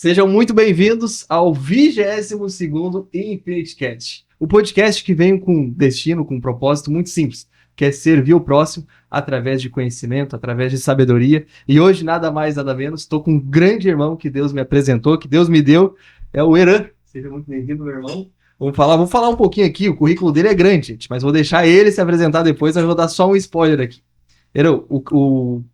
Sejam muito bem-vindos ao 22º Infinity Cast, o podcast que vem com um destino, com um propósito muito simples, que é servir o próximo através de conhecimento, através de sabedoria. E hoje, nada mais, nada menos, estou com um grande irmão que Deus me apresentou, que Deus me deu, é o Eran. Seja muito bem-vindo, meu irmão. Vamos falar um pouquinho aqui, o currículo dele é grande, gente, mas vou deixar ele se apresentar depois, mas vou dar só um spoiler aqui. Eran, o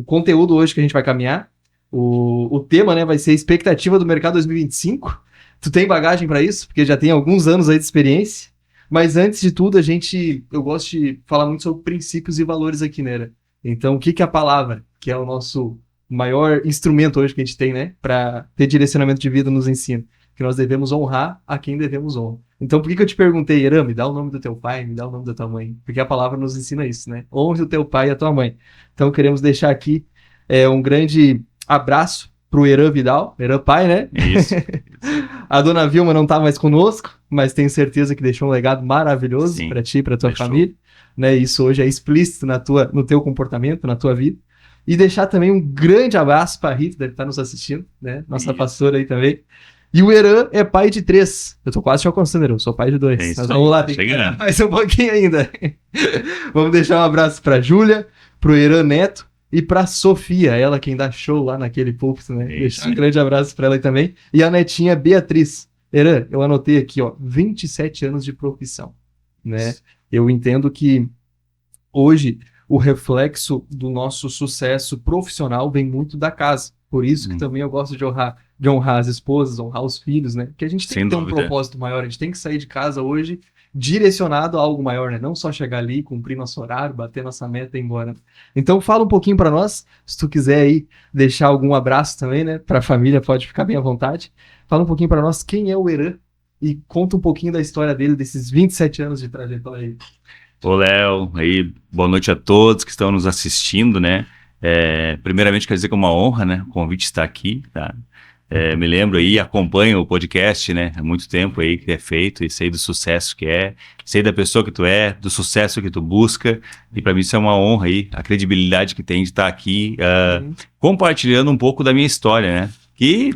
conteúdo hoje que a gente vai caminhar, o tema, né, vai ser expectativa do mercado 2025. Tu tem bagagem para isso? Porque já tem alguns anos aí de experiência. Mas antes de tudo, eu gosto de falar muito sobre princípios e valores aqui, né? Então, o que é a palavra? Que é o nosso maior instrumento hoje que a gente tem, né? Para ter direcionamento de vida, nos ensina. Que nós devemos honrar a quem devemos honrar. Então, por que eu te perguntei, Eran, me dá o nome do teu pai, me dá o nome da tua mãe? Porque a palavra nos ensina isso, né? Honre o teu pai e a tua mãe. Então, queremos deixar aqui um grande abraço pro Eran Vidal, Eran pai, né? Isso. A dona Vilma não tá mais conosco, mas tenho certeza que deixou um legado maravilhoso para ti, para tua família, né? Isso hoje é explícito no teu comportamento, na tua vida. E deixar também um grande abraço para a Rita, deve estar nos assistindo, né? Nossa pastora aí também. E o Eran é pai de 3. Eu tô quase te alcançando, Eran. Eu sou pai de 2. Mas vamos lá, tem que mais um pouquinho ainda. Vamos deixar um abraço pra Júlia, pro Eran Neto e pra Sofia, ela quem dá show lá naquele púlpito, né? Deixar um grande abraço pra ela aí também. E a netinha Beatriz. Eran, eu anotei aqui, ó, 27 anos de profissão, né? Eu entendo que hoje o reflexo do nosso sucesso profissional vem muito da casa. Por isso que também eu gosto de honrar as esposas, honrar os filhos, né? Porque a gente tem que ter um propósito maior, a gente tem que sair de casa hoje direcionado a algo maior, né? Não só chegar ali, cumprir nosso horário, bater nossa meta e ir embora. Então fala um pouquinho para nós, se tu quiser aí deixar algum abraço também, né? Para a família, pode ficar bem à vontade. Fala um pouquinho para nós quem é o Eran e conta um pouquinho da história dele, desses 27 anos de trajetória aí. Ô, Léo, aí, boa noite a todos que estão nos assistindo, né? Primeiramente, quero dizer que é uma honra, né? O convite estar aqui, tá? Me lembro aí, acompanho o podcast, né? Há muito tempo aí que é feito e sei do sucesso que é, sei da pessoa que tu é, do sucesso que tu busca, e para mim isso é uma honra aí, a credibilidade que tem de estar aqui compartilhando um pouco da minha história, né? Que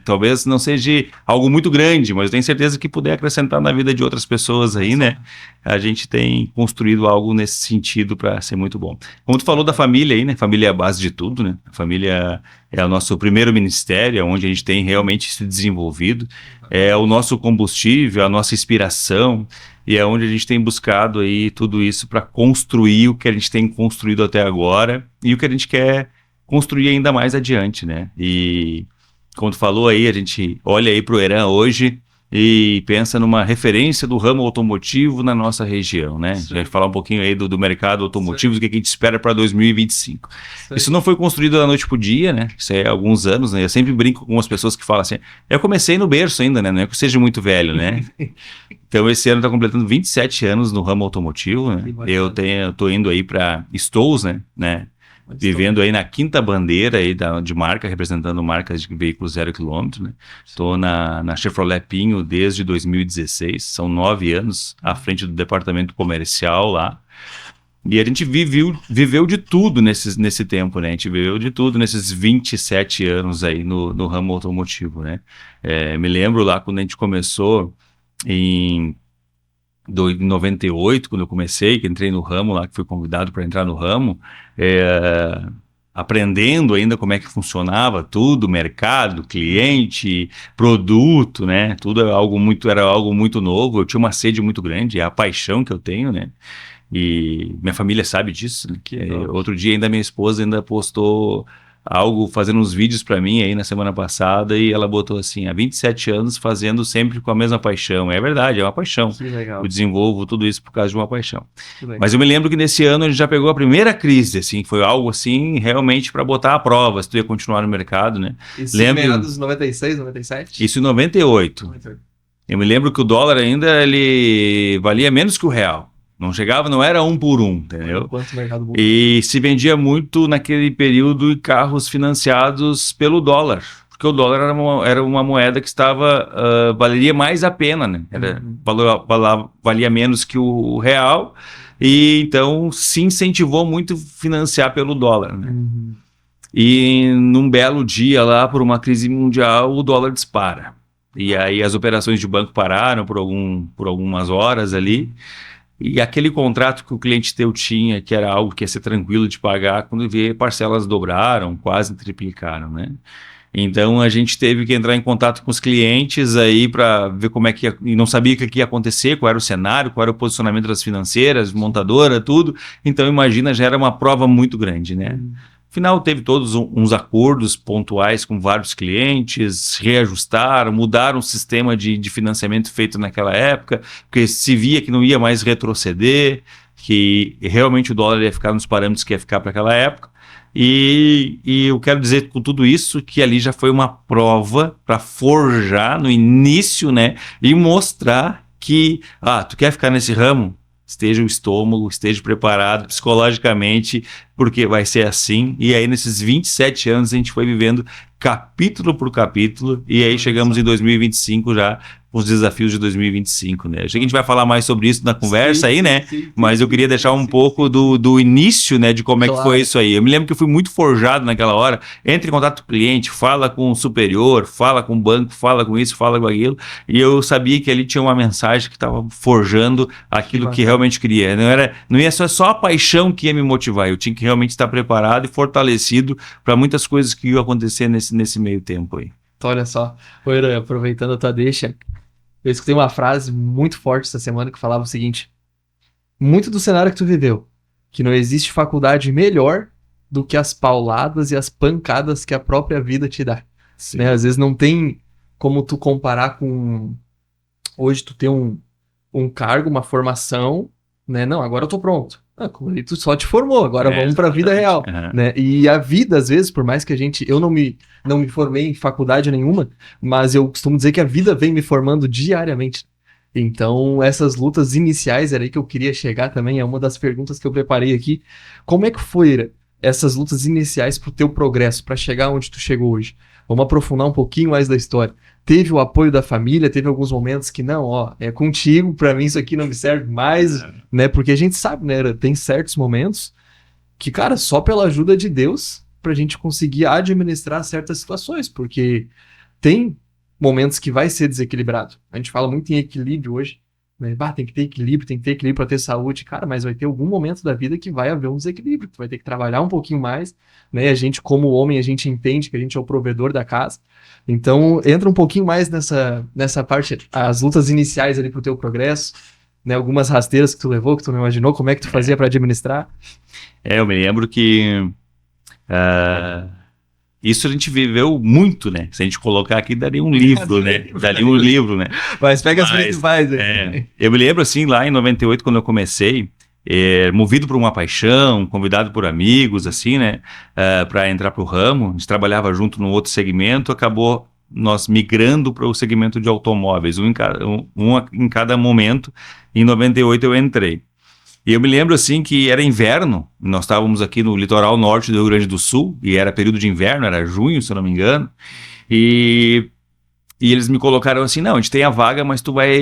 talvez não seja algo muito grande, mas eu tenho certeza que puder acrescentar na vida de outras pessoas aí, né? A gente tem construído algo nesse sentido para ser muito bom. Como tu falou da família aí, né? Família é a base de tudo, né? A família é o nosso primeiro ministério, é onde a gente tem realmente se desenvolvido, é o nosso combustível, a nossa inspiração, e é onde a gente tem buscado aí tudo isso para construir o que a gente tem construído até agora e o que a gente quer construir ainda mais adiante, né? E como tu falou aí, a gente olha aí pro Eran hoje e pensa numa referência do ramo automotivo na nossa região, né? A gente vai falar um pouquinho aí do mercado automotivo, do que a gente espera para 2025. Isso não foi construído da noite pro dia, né? Isso é há alguns anos, né? Eu sempre brinco com as pessoas que falam assim, eu comecei no berço ainda, né? Não é que eu seja muito velho, né? Então esse ano tá completando 27 anos no ramo automotivo, né? Eu tô indo aí para Stouls, né? Vivendo aí na quinta bandeira aí de marca, representando marcas de veículos 0 km, né? Estou na Chevrolet Pinho desde 2016, são 9 anos à frente do departamento comercial lá. E a gente viveu de tudo nesse tempo, né? A gente viveu de tudo nesses 27 anos aí no ramo automotivo, né? Me lembro lá quando a gente começou em 98, quando eu comecei, que entrei no ramo lá, que fui convidado para entrar no ramo, aprendendo ainda como é que funcionava tudo, mercado, cliente, produto, né? Tudo era algo muito novo. Eu tinha uma sede muito grande, é a paixão que eu tenho, né? E minha família sabe disso, né? Outro dia ainda minha esposa ainda postou algo, fazendo uns vídeos para mim aí na semana passada, e ela botou assim, há 27 anos fazendo sempre com a mesma paixão. É verdade, é uma paixão. Que legal. Eu desenvolvo tudo isso por causa de uma paixão. Mas eu me lembro que nesse ano a gente já pegou a primeira crise, assim, foi algo assim, realmente para botar à prova, se tu ia continuar no mercado, né? Isso em meados de 96, 97? Isso em 98. Eu me lembro que o dólar ainda, ele valia menos que o real. Não era 1 por 1, entendeu? E se vendia muito naquele período em carros financiados pelo dólar, porque o dólar era uma moeda que valeria mais a pena, né? Valia menos que o real, e então se incentivou muito financiar pelo dólar, né? E num belo dia lá, por uma crise mundial, o dólar dispara. E aí as operações de banco pararam por algumas horas ali. E aquele contrato que o cliente teu tinha, que era algo que ia ser tranquilo de pagar, quando vê, parcelas dobraram, quase triplicaram, né? Então a gente teve que entrar em contato com os clientes aí para ver como é que ia, e não sabia o que ia acontecer, qual era o cenário, qual era o posicionamento das financeiras, montadora, tudo. Então imagina, já era uma prova muito grande, né? Afinal, teve todos uns acordos pontuais com vários clientes, reajustaram, mudaram o sistema de financiamento feito naquela época, porque se via que não ia mais retroceder, que realmente o dólar ia ficar nos parâmetros que ia ficar para aquela época. E eu quero dizer com tudo isso que ali já foi uma prova para forjar no início, né? E mostrar que, tu quer ficar nesse ramo? Esteja o estômago, esteja preparado psicologicamente, porque vai ser assim. E aí, nesses 27 anos, a gente foi vivendo capítulo por capítulo, e aí chegamos em 2025 já com os desafios de 2025, né? Acho que a gente vai falar mais sobre isso na conversa aí, né? Sim, mas eu queria deixar um pouco do início, né? De como é que foi isso aí. Eu me lembro que eu fui muito forjado naquela hora. Entre em contato com o cliente, fala com o superior, fala com o banco, fala com isso, fala com aquilo. E eu sabia que ali tinha uma mensagem que estava forjando aquilo que realmente queria. Não ia ser só a paixão que ia me motivar. Eu tinha que realmente estar preparado e fortalecido para muitas coisas que iam acontecer nesse meio tempo aí. Então, olha só, Oira, aproveitando a tua deixa, eu escutei uma frase muito forte essa semana que falava o seguinte: muito do cenário que tu viveu, que não existe faculdade melhor do que as pauladas e as pancadas que a própria vida te dá. Né? Às vezes não tem como tu comparar com... Hoje tu tem um cargo, uma formação, né? Não, agora eu tô pronto. Tu só te formou, agora vamos pra vida real. Né? E a vida, às vezes, por mais que eu não me formei em faculdade nenhuma, mas eu costumo dizer que a vida vem me formando diariamente. Então, essas lutas iniciais era aí que eu queria chegar também, é uma das perguntas que eu preparei aqui. Como é que foi essas lutas iniciais pro teu progresso, para chegar onde tu chegou hoje? Vamos aprofundar um pouquinho mais da história. Teve o apoio da família, teve alguns momentos que não, é contigo, pra mim isso aqui não me serve mais, né? Porque a gente sabe, né? Tem certos momentos que, cara, só pela ajuda de Deus pra gente conseguir administrar certas situações, porque tem momentos que vai ser desequilibrado. A gente fala muito em equilíbrio hoje, né? Tem que ter equilíbrio pra ter saúde, cara, mas vai ter algum momento da vida que vai haver um desequilíbrio, tu vai ter que trabalhar um pouquinho mais, né? A gente, como homem, a gente entende que a gente é o provedor da casa. Então, entra um pouquinho mais nessa parte, as lutas iniciais ali pro teu progresso, né? Algumas rasteiras que tu levou, que tu não imaginou, como é que tu fazia para administrar? Eu me lembro que isso a gente viveu muito, né? Se a gente colocar aqui, daria um livro, né? Daria um livro, né? Mas pega as principais aí. Eu me lembro, assim, lá em 98, quando eu comecei, movido por uma paixão, convidado por amigos, assim, né, para entrar para o ramo. A gente trabalhava junto num outro segmento, acabou nós migrando para o segmento de automóveis, um em cada momento. Em 98 eu entrei. E eu me lembro, assim, que era inverno, nós estávamos aqui no litoral norte do Rio Grande do Sul, e era período de inverno, era junho, se eu não me engano, e eles me colocaram assim: não, a gente tem a vaga, mas tu vai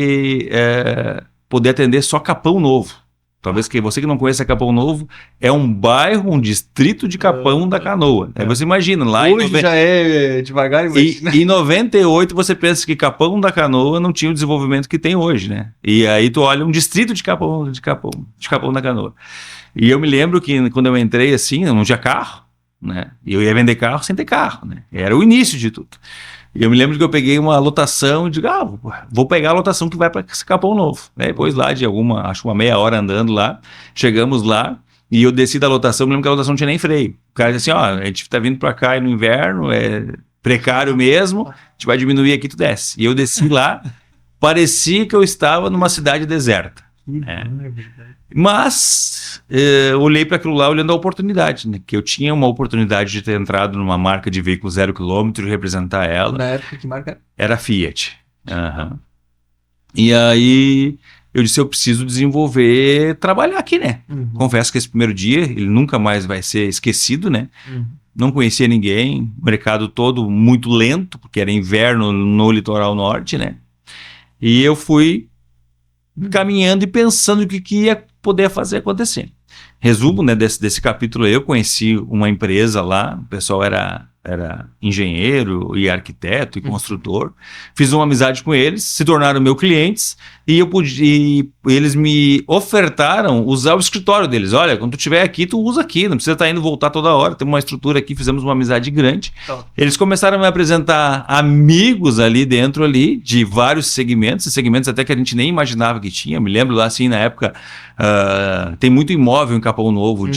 poder atender só Capão Novo. Talvez que você que não conheça Capão Novo, é um bairro, um distrito de Capão da Canoa. Aí você imagina, lá hoje já é devagar. Em 98 você pensa que Capão da Canoa não tinha o desenvolvimento que tem hoje, né? E aí tu olha um distrito de Capão da Canoa. E eu me lembro que quando eu entrei assim, eu não tinha carro, né? E eu ia vender carro sem ter carro, né? Era o início de tudo. E eu me lembro que eu peguei uma lotação e digo, vou pegar a lotação que vai para esse Capão Novo. Depois lá de acho uma meia hora andando lá, chegamos lá e eu desci da lotação, me lembro que a lotação não tinha nem freio. O cara disse assim, a gente tá vindo para cá no inverno, é precário mesmo, a gente vai diminuir aqui, tu desce. E eu desci lá, parecia que eu estava numa cidade deserta. Mas eu olhei para aquilo lá olhando a oportunidade, né? Que eu tinha uma oportunidade de ter entrado numa marca de veículo 0 km e representar ela. Na época, que marca era? Era Fiat. E aí eu disse, eu preciso trabalhar aqui, né? Confesso que esse primeiro dia, ele nunca mais vai ser esquecido, né? Não conhecia ninguém, o mercado todo muito lento, porque era inverno no litoral norte, né? E eu fui caminhando e pensando o que ia poder fazer acontecer. resumo, né, desse capítulo, eu conheci uma empresa lá, o pessoal era engenheiro e arquiteto e construtor, fiz uma amizade com eles, se tornaram meus clientes e eles me ofertaram usar o escritório deles. Olha, quando tu estiver aqui, tu usa aqui, não precisa estar indo voltar toda hora, tem uma estrutura aqui, fizemos uma amizade grande. Eles começaram a me apresentar amigos ali dentro ali, de vários segmentos até que a gente nem imaginava que tinha. Me lembro lá assim, na época, tem muito imóvel em Capão Novo,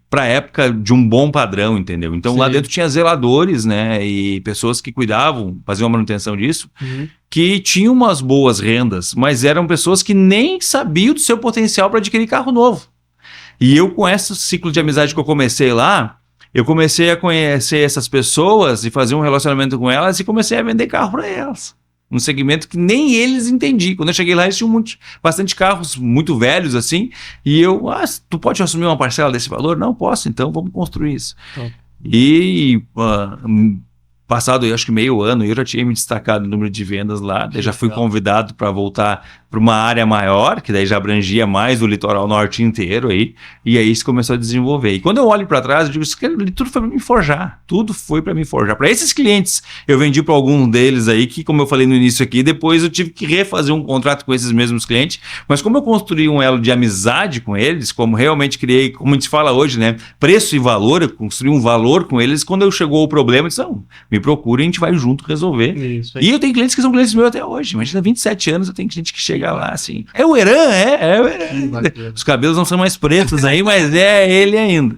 para época de um bom padrão, entendeu? Então lá dentro tinha zeladores, né, e pessoas que cuidavam, faziam a manutenção disso, que tinham umas boas rendas, mas eram pessoas que nem sabiam do seu potencial para adquirir carro novo. E eu, com esse ciclo de amizade que eu comecei lá, eu comecei a conhecer essas pessoas e fazer um relacionamento com elas e comecei a vender carro para elas. Um segmento que nem eles entendiam. Quando eu cheguei lá, eles tinham bastante carros muito velhos, assim, e eu, tu pode assumir uma parcela desse valor? Não, posso, então vamos construir isso. E passado, eu acho que meio ano, eu já tinha me destacado no número de vendas lá, daí já fui convidado para voltar para uma área maior, que daí já abrangia mais o litoral norte inteiro aí, e aí isso começou a desenvolver. E quando eu olho para trás, eu digo, isso tudo foi para me forjar, tudo foi para me forjar. Para esses clientes, eu vendi para algum deles aí, que como eu falei no início aqui, depois eu tive que refazer um contrato com esses mesmos clientes, mas como eu construí um elo de amizade com eles, como realmente criei, como a gente fala hoje, né, preço e valor, eu construí um valor com eles, quando eu chegou o problema, eu disse, não, me procura e a gente vai junto resolver. E eu tenho clientes que são clientes meus até hoje. Imagina, 27 anos eu tenho gente que chega lá assim. É o Heran, é o Heran. Os cabelos não são mais pretos aí, mas é ele ainda.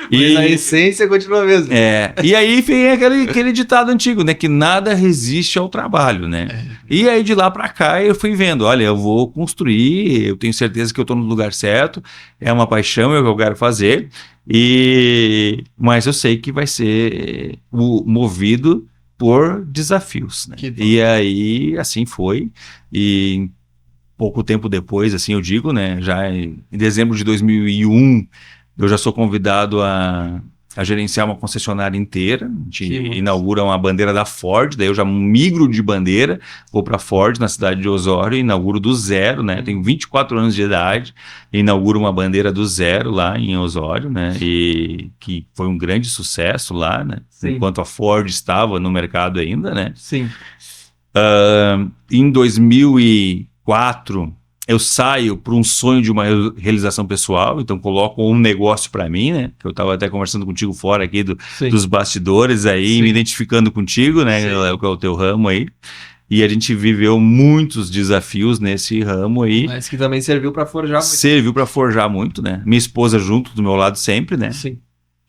Mas a essência continua a mesma. E aí vem aquele ditado antigo, né? Que nada resiste ao trabalho, né? E aí de lá pra cá eu fui vendo, olha, eu vou construir, eu tenho certeza que eu tô no lugar certo, é uma paixão, é o que eu quero fazer, mas eu sei que vai ser movido por desafios, né? E aí assim foi, e pouco tempo depois, assim eu digo, né? Já em dezembro de 2001, eu já sou convidado a gerenciar uma concessionária inteira. A gente inaugura uma bandeira da Ford, daí eu já migro de bandeira, vou para Ford na cidade de Osório, inauguro do zero, né? Tenho 24 anos de idade, inauguro uma bandeira do zero lá em Osório, né? E que foi um grande sucesso lá, né? Enquanto a Ford estava no mercado ainda, né? Em 2004 eu saio para um sonho de uma realização pessoal, então coloco um negócio para mim, né? Que eu estava até conversando contigo fora aqui dos bastidores aí, me identificando contigo, né? Que é o teu ramo aí. E a gente viveu muitos desafios nesse ramo aí. Mas que também serviu para forjar muito. Serviu para forjar muito, né? Minha esposa junto do meu lado sempre, né?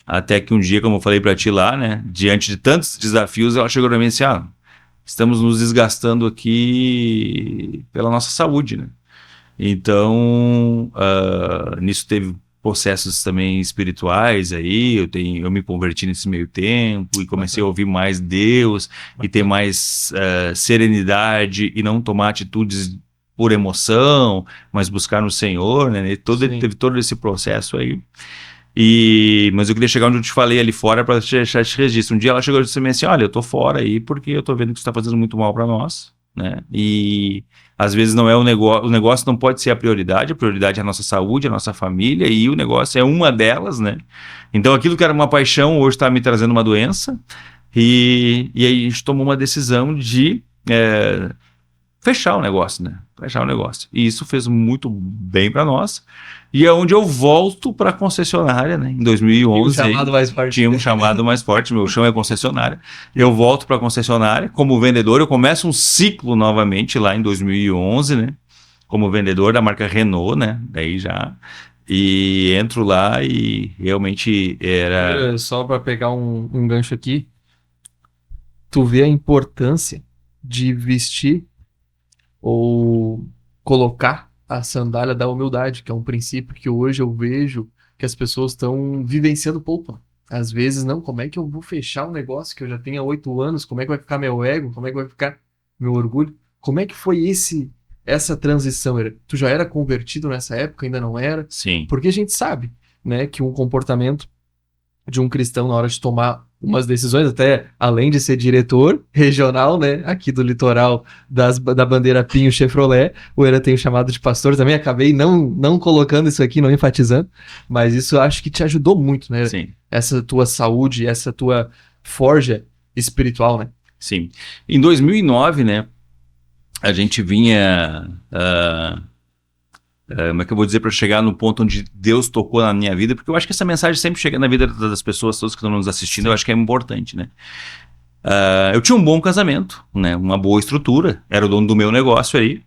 Até que um dia, como eu falei para ti lá, né? Diante de tantos desafios, ela chegou para mim e disse, estamos nos desgastando aqui pela nossa saúde, né? Então, nisso teve processos também espirituais aí, eu me converti nesse meio tempo e comecei a ouvir mais Deus e ter mais serenidade e não tomar atitudes por emoção, mas buscar no Senhor, né? Teve todo esse processo aí. Mas eu queria chegar onde eu te falei ali fora para deixar esse registro. Um dia ela chegou e disse assim, olha, eu tô fora aí porque eu tô vendo que você está fazendo muito mal para nós, né? E às vezes não é o negócio não pode ser a prioridade é a nossa saúde, a nossa família, e o negócio é uma delas, né? Então aquilo que era uma paixão hoje está me trazendo uma doença, e aí a gente tomou uma decisão de fechar o negócio, né? Fechar o negócio. E isso fez muito bem para nós. E é onde eu volto para a concessionária, né? Em 2011. Tinha um chamado mais forte. Meu chão é concessionária. Eu volto para a concessionária como vendedor. Eu começo um ciclo novamente lá em 2011, né? Como vendedor da marca Renault, né? Daí já. E entro lá e realmente era... Só para pegar um gancho aqui. Tu vê a importância de vestir ou colocar a sandália da humildade, que é um princípio que hoje eu vejo que as pessoas estão vivenciando pouco. Às vezes, não, como é que eu vou fechar um negócio que eu já tenho há 8 anos? Como é que vai ficar meu ego? Como é que vai ficar meu orgulho? Como é que foi essa transição? Tu já era convertido nessa época? Ainda não era? Sim. Porque a gente sabe, né, que um comportamento de um cristão na hora de tomar umas decisões, até além de ser diretor regional, né, aqui do litoral da bandeira Pinho Chevrolet, o Era tem o chamado de pastor também, acabei não colocando isso aqui, não enfatizando, mas isso eu acho que te ajudou muito, né? Sim. Essa tua saúde, essa tua forja espiritual, né? Sim. Em 2009, né, a gente vinha... como é que eu vou dizer para chegar no ponto onde Deus tocou na minha vida? Porque eu acho que essa mensagem sempre chega na vida das pessoas todas que estão nos assistindo. Sim. Eu acho que é importante, né? Eu tinha um bom casamento, né? Uma boa estrutura, era o dono do meu negócio aí.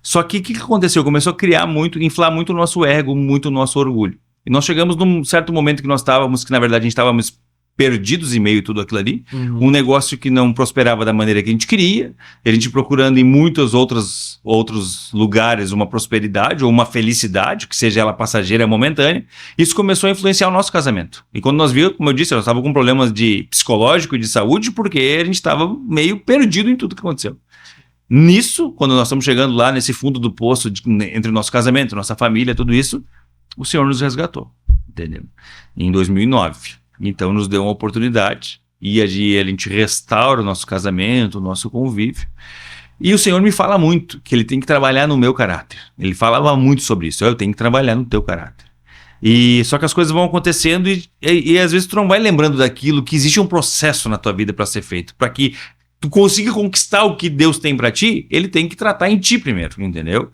Só que o que aconteceu? Começou a criar muito, inflar muito o nosso ego, muito o nosso orgulho. E nós chegamos num certo momento que nós estávamos, que na verdade a gente estávamos perdidos em meio a tudo aquilo ali, um negócio que não prosperava da maneira que a gente queria, a gente procurando em muitos outros lugares uma prosperidade ou uma felicidade, que seja ela passageira, momentânea. Isso começou a influenciar o nosso casamento. E quando nós vimos, como eu disse, nós estávamos com problemas de psicológico e de saúde, porque a gente estava meio perdido em tudo que aconteceu. Nisso, quando nós estamos chegando lá nesse fundo do poço entre o nosso casamento, nossa família, tudo isso, o Senhor nos resgatou, entendeu? Em 2009. Então nos deu uma oportunidade e a gente restaura o nosso casamento, o nosso convívio. E o Senhor me fala muito que Ele tem que trabalhar no meu caráter. Ele falava muito sobre isso. Eu tenho que trabalhar no teu caráter. E só que as coisas vão acontecendo e às vezes tu não vai lembrando daquilo, que existe um processo na tua vida para ser feito. Para que tu consiga conquistar o que Deus tem para ti, Ele tem que tratar em ti primeiro, entendeu?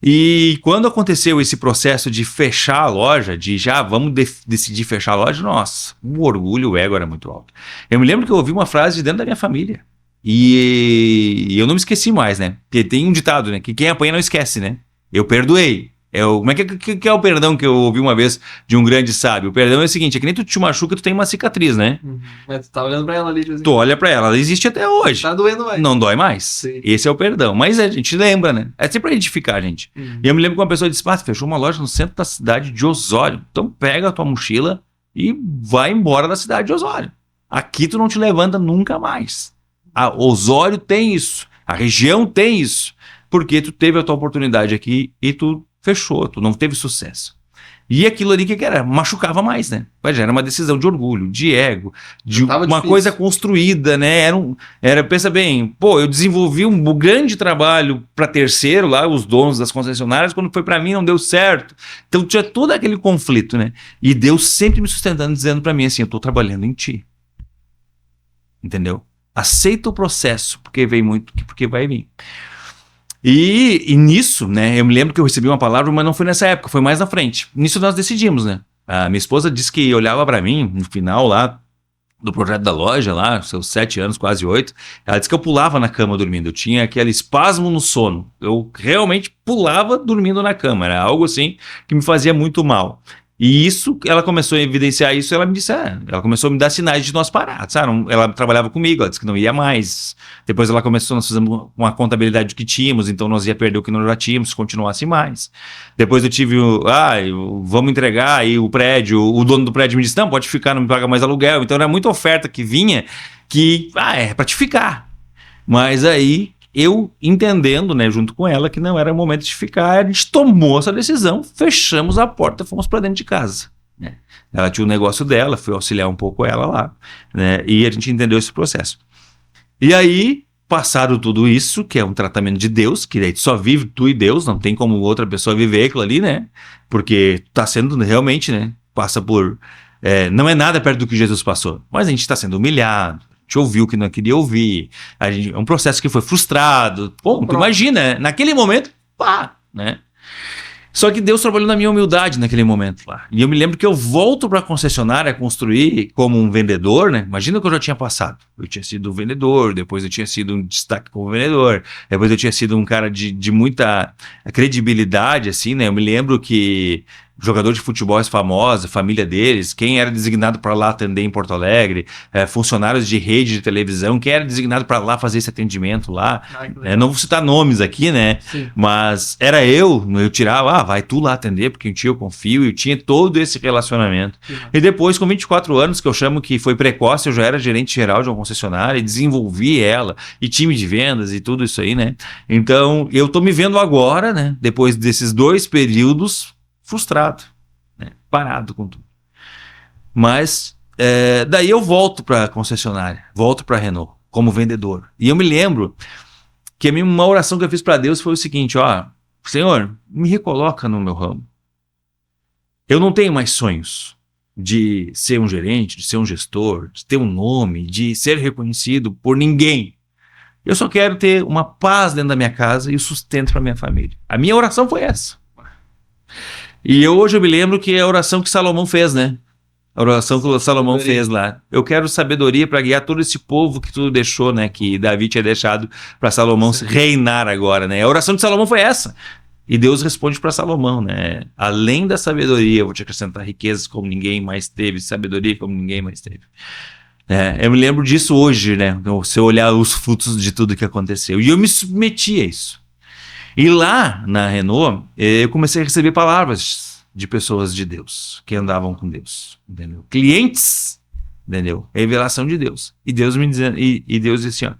E quando aconteceu esse processo de fechar a loja, de já vamos decidir fechar a loja, nossa, o orgulho, o ego era muito alto. Eu me lembro que eu ouvi uma frase dentro da minha família e eu não me esqueci mais, né? Porque tem um ditado, né? Que quem apanha não esquece, né? Eu perdoei. Como é que é o perdão que eu ouvi uma vez de um grande sábio? O perdão é o seguinte, é que nem tu te machuca, tu tem uma cicatriz, né? Mas tu tá olhando pra ela ali. Tu olha pra ela existe até hoje. Tá doendo mais. Não dói mais. Sim. Esse é o perdão. Mas a gente lembra, né? É sempre pra edificar, gente. E eu me lembro que uma pessoa disse, fechou uma loja no centro da cidade de Osório. Então pega a tua mochila e vai embora da cidade de Osório. Aqui tu não te levanta nunca mais. A Osório tem isso. A região tem isso. Porque tu teve a tua oportunidade aqui e tu fechou, tu não teve sucesso. E aquilo ali que era? Machucava mais, né? Mas era uma decisão de orgulho, de ego, de uma coisa construída, né? Pensa bem, eu desenvolvi um grande trabalho para terceiro lá, os donos das concessionárias, quando foi para mim não deu certo. Então tinha todo aquele conflito, né? E Deus sempre me sustentando, dizendo para mim assim, eu tô trabalhando em ti. Entendeu? Aceita o processo, porque vai vir. E nisso, né, eu me lembro que eu recebi uma palavra, mas não foi nessa época, foi mais na frente. Nisso nós decidimos, né? A minha esposa disse que olhava para mim, no final lá, do projeto da loja lá, seus 7 anos, quase 8, ela disse que eu pulava na cama dormindo, eu tinha aquele espasmo no sono, eu realmente pulava dormindo na cama, era algo assim que me fazia muito mal. E isso, ela começou a evidenciar isso, ela me disse, ela começou a me dar sinais de nós parar, sabe? Ela trabalhava comigo, ela disse que não ia mais. Depois ela começou, nós fizemos uma contabilidade do que tínhamos, então nós ia perder o que nós já tínhamos, se continuasse mais. Depois eu tive, vamos entregar, aí o prédio, o dono do prédio me disse, não, pode ficar, não me paga mais aluguel. Então era muita oferta que vinha, que, é pra te ficar. Mas aí, eu entendendo, né, junto com ela, que não era momento de ficar, a gente tomou essa decisão, fechamos a porta e fomos para dentro de casa. Né? Ela tinha o negócio dela, fui auxiliar um pouco ela lá, né, e a gente entendeu esse processo. E aí, passado tudo isso, que é um tratamento de Deus, que daí só vive tu e Deus, não tem como outra pessoa viver aquilo ali, né? Porque tá sendo realmente, né, passa por... não é nada perto do que Jesus passou, mas a gente está sendo humilhado, te ouviu que não queria ouvir, é um processo que foi frustrado, tu imagina, naquele momento, né? Só que Deus trabalhou na minha humildade naquele momento lá, e eu me lembro que eu volto para a concessionária construir como um vendedor, né? Imagina o que eu já tinha passado, eu tinha sido vendedor, depois eu tinha sido um destaque como vendedor, depois eu tinha sido um cara de muita credibilidade, assim, né? Eu me lembro que jogador de futebol famoso, a família deles, quem era designado para lá atender em Porto Alegre, funcionários de rede de televisão, quem era designado para lá fazer esse atendimento lá. Não vou citar nomes aqui, né? Sim. Mas era eu tirava, vai tu lá atender, porque em ti eu confio, e eu tinha todo esse relacionamento. Sim. E depois, com 24 anos, que eu chamo que foi precoce, eu já era gerente geral de uma concessionária e desenvolvi ela, e time de vendas e tudo isso aí, né? Então, eu tô me vendo agora, né? Depois desses 2 períodos, frustrado, né? Parado com tudo. Mas daí eu volto para a concessionária, volto para a Renault como vendedor. E eu me lembro que uma oração que eu fiz para Deus foi o seguinte, Senhor, me recoloca no meu ramo. Eu não tenho mais sonhos de ser um gerente, de ser um gestor, de ter um nome, de ser reconhecido por ninguém. Eu só quero ter uma paz dentro da minha casa e o sustento para minha família. A minha oração foi essa. E hoje eu me lembro que é a oração que Salomão fez, né? A oração que Salomão fez lá. Eu quero sabedoria para guiar todo esse povo que tu deixou, né? Que Davi tinha deixado para Salomão reinar agora, né? A oração de Salomão foi essa. E Deus responde para Salomão, né? Além da sabedoria, eu vou te acrescentar riquezas como ninguém mais teve, sabedoria como ninguém mais teve. Eu me lembro disso hoje, né? Se eu olhar os frutos de tudo que aconteceu. E eu me submeti a isso. E lá na Renault, eu comecei a receber palavras de pessoas de Deus, que andavam com Deus, entendeu? Clientes, entendeu? Revelação de Deus. E Deus me dizendo, e Deus disse assim,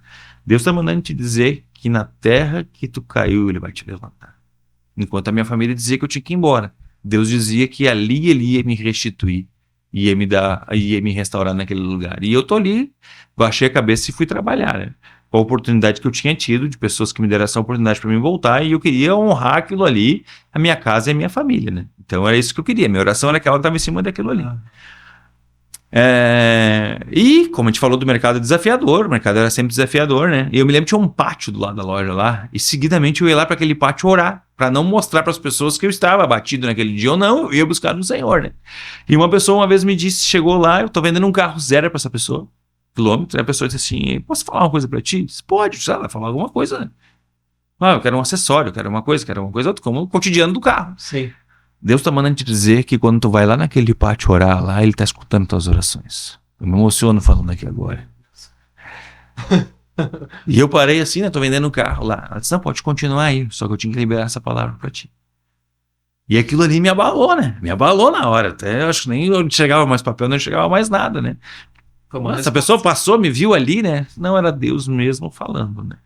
Deus está mandando te dizer que na terra que tu caiu, Ele vai te levantar. Enquanto a minha família dizia que eu tinha que ir embora. Deus dizia que ali Ele ia me restituir, ia me restaurar naquele lugar. E eu tô ali, baixei a cabeça e fui trabalhar, né? Com a oportunidade que eu tinha tido, de pessoas que me deram essa oportunidade para mim voltar, e eu queria honrar aquilo ali, a minha casa e a minha família, né? Então era isso que eu queria. Minha oração era aquela que estava em cima daquilo ali. E, como a gente falou do mercado desafiador, o mercado era sempre desafiador, né? E eu me lembro que tinha um pátio do lado da loja lá, e seguidamente eu ia lá para aquele pátio orar, para não mostrar para as pessoas que eu estava abatido naquele dia ou não, eu ia buscar no Senhor, né? E uma pessoa uma vez me disse, chegou lá, eu tô vendendo um carro zero para essa pessoa, quilômetro, e a pessoa disse assim, posso falar uma coisa para ti? Pode, ela vai falar alguma coisa, né? Eu quero um acessório, eu quero uma coisa, outra, como o cotidiano do carro. Sim. Deus está mandando te dizer que quando tu vai lá naquele pátio orar lá, Ele está escutando tuas orações. Eu me emociono falando aqui agora. E eu parei assim, né? Tô vendendo um carro lá. Ela disse, não, pode continuar aí, só que eu tinha que liberar essa palavra para ti. E aquilo ali me abalou, né? Me abalou na hora. Até eu acho que nem eu chegava mais papel, não chegava mais nada, né? Essa pessoa passou, me viu ali, né? Não, era Deus mesmo falando, né?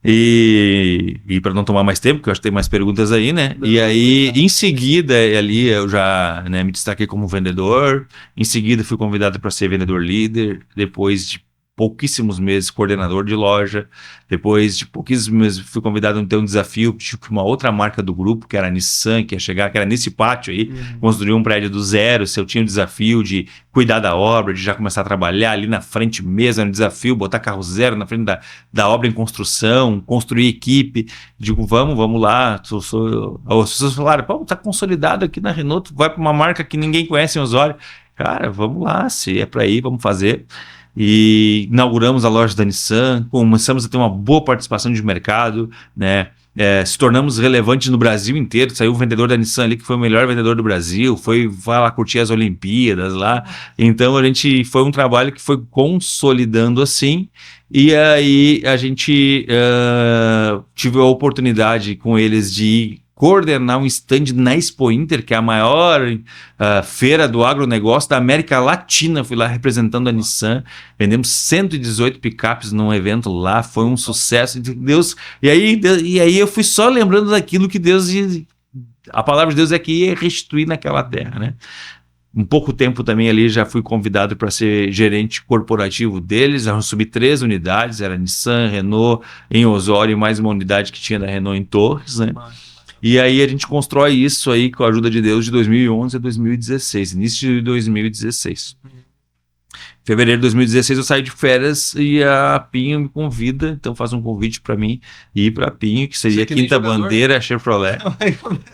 E para não tomar mais tempo, porque eu acho que tem mais perguntas aí, né? E aí, em seguida, ali eu já me destaquei como vendedor. Em seguida, fui convidado para ser vendedor líder. Depois de pouquíssimos meses, coordenador de loja. Depois de pouquíssimos meses, fui convidado a ter um desafio, tipo, uma outra marca do grupo, que era a Nissan, que ia chegar, que era nesse pátio aí, construir um prédio do zero. Se eu tinha o desafio de cuidar da obra, de já começar a trabalhar ali na frente mesmo, era um desafio, botar carro zero na frente da obra em construção, construir equipe. Digo, vamos lá. As pessoas falaram, pô, tá consolidado aqui na Renault, tu vai para uma marca que ninguém conhece em Osório. Cara, vamos lá, se é para ir, vamos fazer. E inauguramos a loja da Nissan, começamos a ter uma boa participação de mercado, né? Se tornamos relevantes no Brasil inteiro. Saiu um vendedor da Nissan ali que foi o melhor vendedor do Brasil, vai lá curtir as Olimpíadas lá. Então foi um trabalho que foi consolidando assim. E aí a gente tive a oportunidade com eles de coordenar um stand na Expo Inter, que é a maior feira do agronegócio da América Latina. Fui lá representando a Nissan, vendemos 118 picapes num evento lá, foi um sucesso de Deus. E aí eu fui só lembrando daquilo que Deus, a palavra de Deus é que ia restituir naquela terra, né? Um pouco tempo também ali já fui convidado para ser gerente corporativo deles. Eu assumi 3 unidades, era Nissan, Renault em Osório e mais uma unidade que tinha da Renault em Torres, né? E aí a gente constrói isso aí com a ajuda de Deus de 2011 a 2016, início de 2016. Em fevereiro de 2016 eu saí de férias e a Pinho me convida, então faz um convite para mim ir para Pinho, que seria a Quinta Bandeira Chevrolet.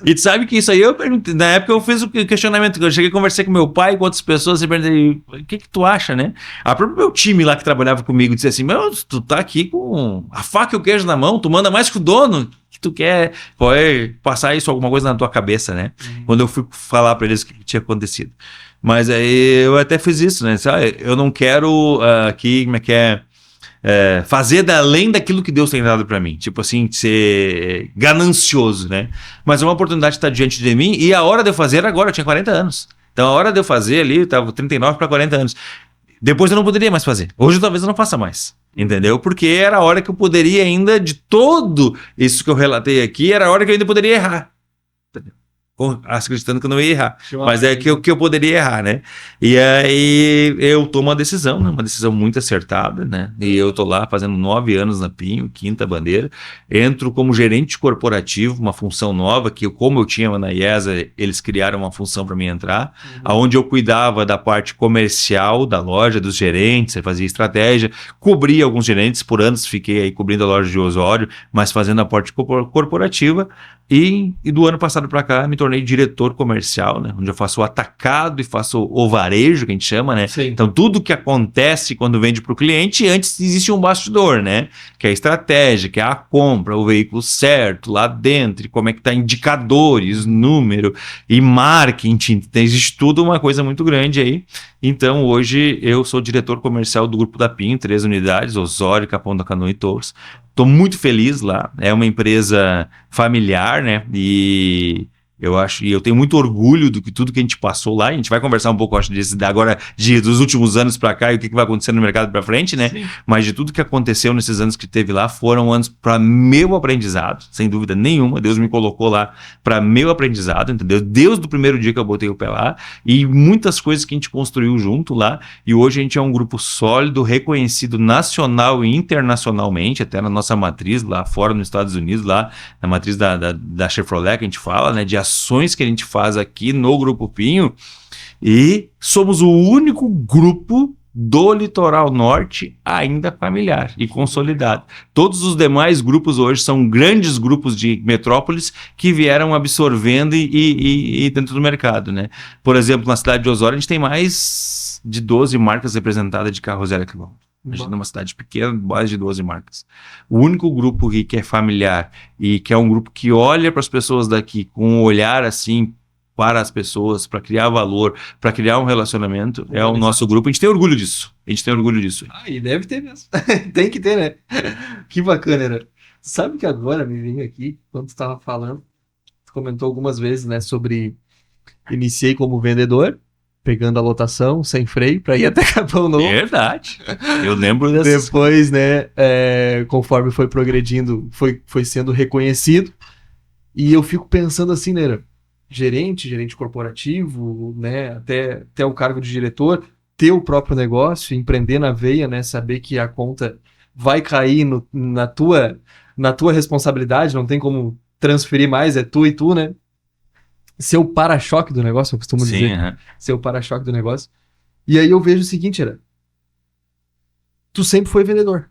E tu sabe que isso aí eu perguntei, na época eu fiz o questionamento, eu cheguei a conversar com meu pai, com outras pessoas, e perguntei, o que tu acha, né? A próprio meu time lá que trabalhava comigo disse assim, meu, tu tá aqui com a faca e o queijo na mão, tu manda mais que o dono, que tu quer, pode passar isso, alguma coisa na tua cabeça, né? Quando eu fui falar para eles o que tinha acontecido. Mas aí eu até fiz isso, né? Eu não quero aqui, como é que fazer além daquilo que Deus tem dado para mim. Tipo assim, ser ganancioso, né? Mas é uma oportunidade que está diante de mim e a hora de eu fazer era agora, eu tinha 40 anos. Então a hora de eu fazer ali, eu estava 39 para 40 anos. Depois eu não poderia mais fazer. Hoje talvez eu não faça mais. Entendeu? Porque era a hora que eu poderia ainda, de todo isso que eu relatei aqui, era a hora que eu ainda poderia errar. Entendeu? acreditando que eu não ia errar. Mas é que eu poderia errar, né? E aí eu tomo uma decisão, né? Uma decisão muito acertada, né? E eu tô lá fazendo 9 anos na Pinho, quinta bandeira. Entro como gerente corporativo, uma função nova, que como eu tinha na IESA, eles criaram uma função para mim entrar, onde eu cuidava da parte comercial da loja, dos gerentes, eu fazia estratégia, cobria alguns gerentes, por anos fiquei aí cobrindo a loja de Osório, mas fazendo a parte corporativa. E do ano passado para cá me tornei diretor comercial, né? Onde eu faço o atacado e faço o varejo, que a gente chama, né? Sim. Então tudo que acontece quando vende para o cliente, antes existe um bastidor, né? Que é a estratégia, que é a compra, o veículo certo lá dentro, como é que tá indicadores, número e marketing, existe tudo uma coisa muito grande aí. Então hoje eu sou diretor comercial do Grupo da Pinho, 3 unidades, Osório, Capão da Canoa e Torres. Estou muito feliz lá, é uma empresa familiar, né? E eu tenho muito orgulho do que tudo que a gente passou lá. A gente vai conversar um pouco, acho, dos últimos anos para cá e o que vai acontecer no mercado para frente, né? Sim. Mas de tudo que aconteceu nesses anos que teve lá, foram anos para meu aprendizado, sem dúvida nenhuma. Deus me colocou lá para meu aprendizado, entendeu? Desde o primeiro dia que eu botei o pé lá, e muitas coisas que a gente construiu junto lá. E hoje a gente é um grupo sólido, reconhecido nacional e internacionalmente, até na nossa matriz lá fora nos Estados Unidos, lá na matriz da Chevrolet, que a gente fala, né? De ações que a gente faz aqui no Grupo Pinho, e somos o único grupo do litoral norte ainda familiar e consolidado. Todos os demais grupos hoje são grandes grupos de metrópoles que vieram absorvendo e dentro do mercado, né? Por exemplo, na cidade de Osório a gente tem mais de 12 marcas representadas de carro 0 km. Imagina uma cidade pequena, mais de 12 marcas. O único grupo que é familiar e que é um grupo que olha para as pessoas daqui com um olhar assim para as pessoas, para criar valor, para criar um relacionamento, é o nosso grupo. A gente tem orgulho disso. E deve ter mesmo. Tem que ter, né? Que bacana, né? Sabe que agora me vem aqui, quando tu estava falando, tu comentou algumas vezes, né, sobre iniciei como vendedor, pegando a lotação, sem freio, para ir até Capão Novo. Verdade. Eu lembro dessas. Depois, né, conforme foi progredindo, foi sendo reconhecido. E eu fico pensando assim, né, gerente corporativo, né, até o cargo de diretor, ter o próprio negócio, empreender na veia, né, saber que a conta vai cair na tua responsabilidade, não tem como transferir mais, é tu e tu, né? Ser o para-choque do negócio, eu costumo dizer. Ser o para-choque do negócio. E aí eu vejo o seguinte, tu sempre foi vendedor.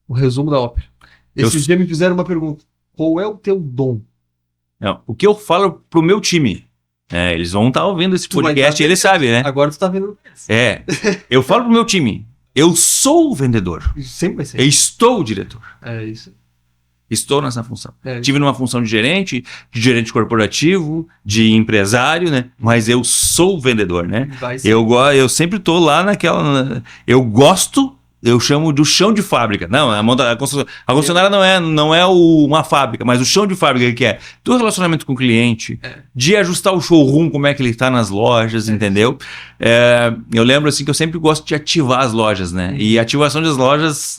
O resumo da ópera. Esses dias me fizeram uma pergunta. Qual é o teu dom? Não, o que eu falo pro meu time, eles vão estar ouvindo esse podcast e eles sabem, né? Agora tu tá vendo. Eu falo pro meu time, eu sou o vendedor. Sempre vai ser. Eu estou o diretor. É isso. Estou nessa função. Tive numa função de gerente corporativo, de empresário, né? Mas eu sou o vendedor, né? Eu sempre tô lá naquela... Eu gosto... Eu chamo do chão de fábrica. Não, a concessionária não é uma fábrica, mas o chão de fábrica que é do relacionamento com o cliente, de ajustar o showroom, como é que ele está nas lojas, entendeu? Eu lembro assim que eu sempre gosto de ativar as lojas, né? E a ativação das lojas,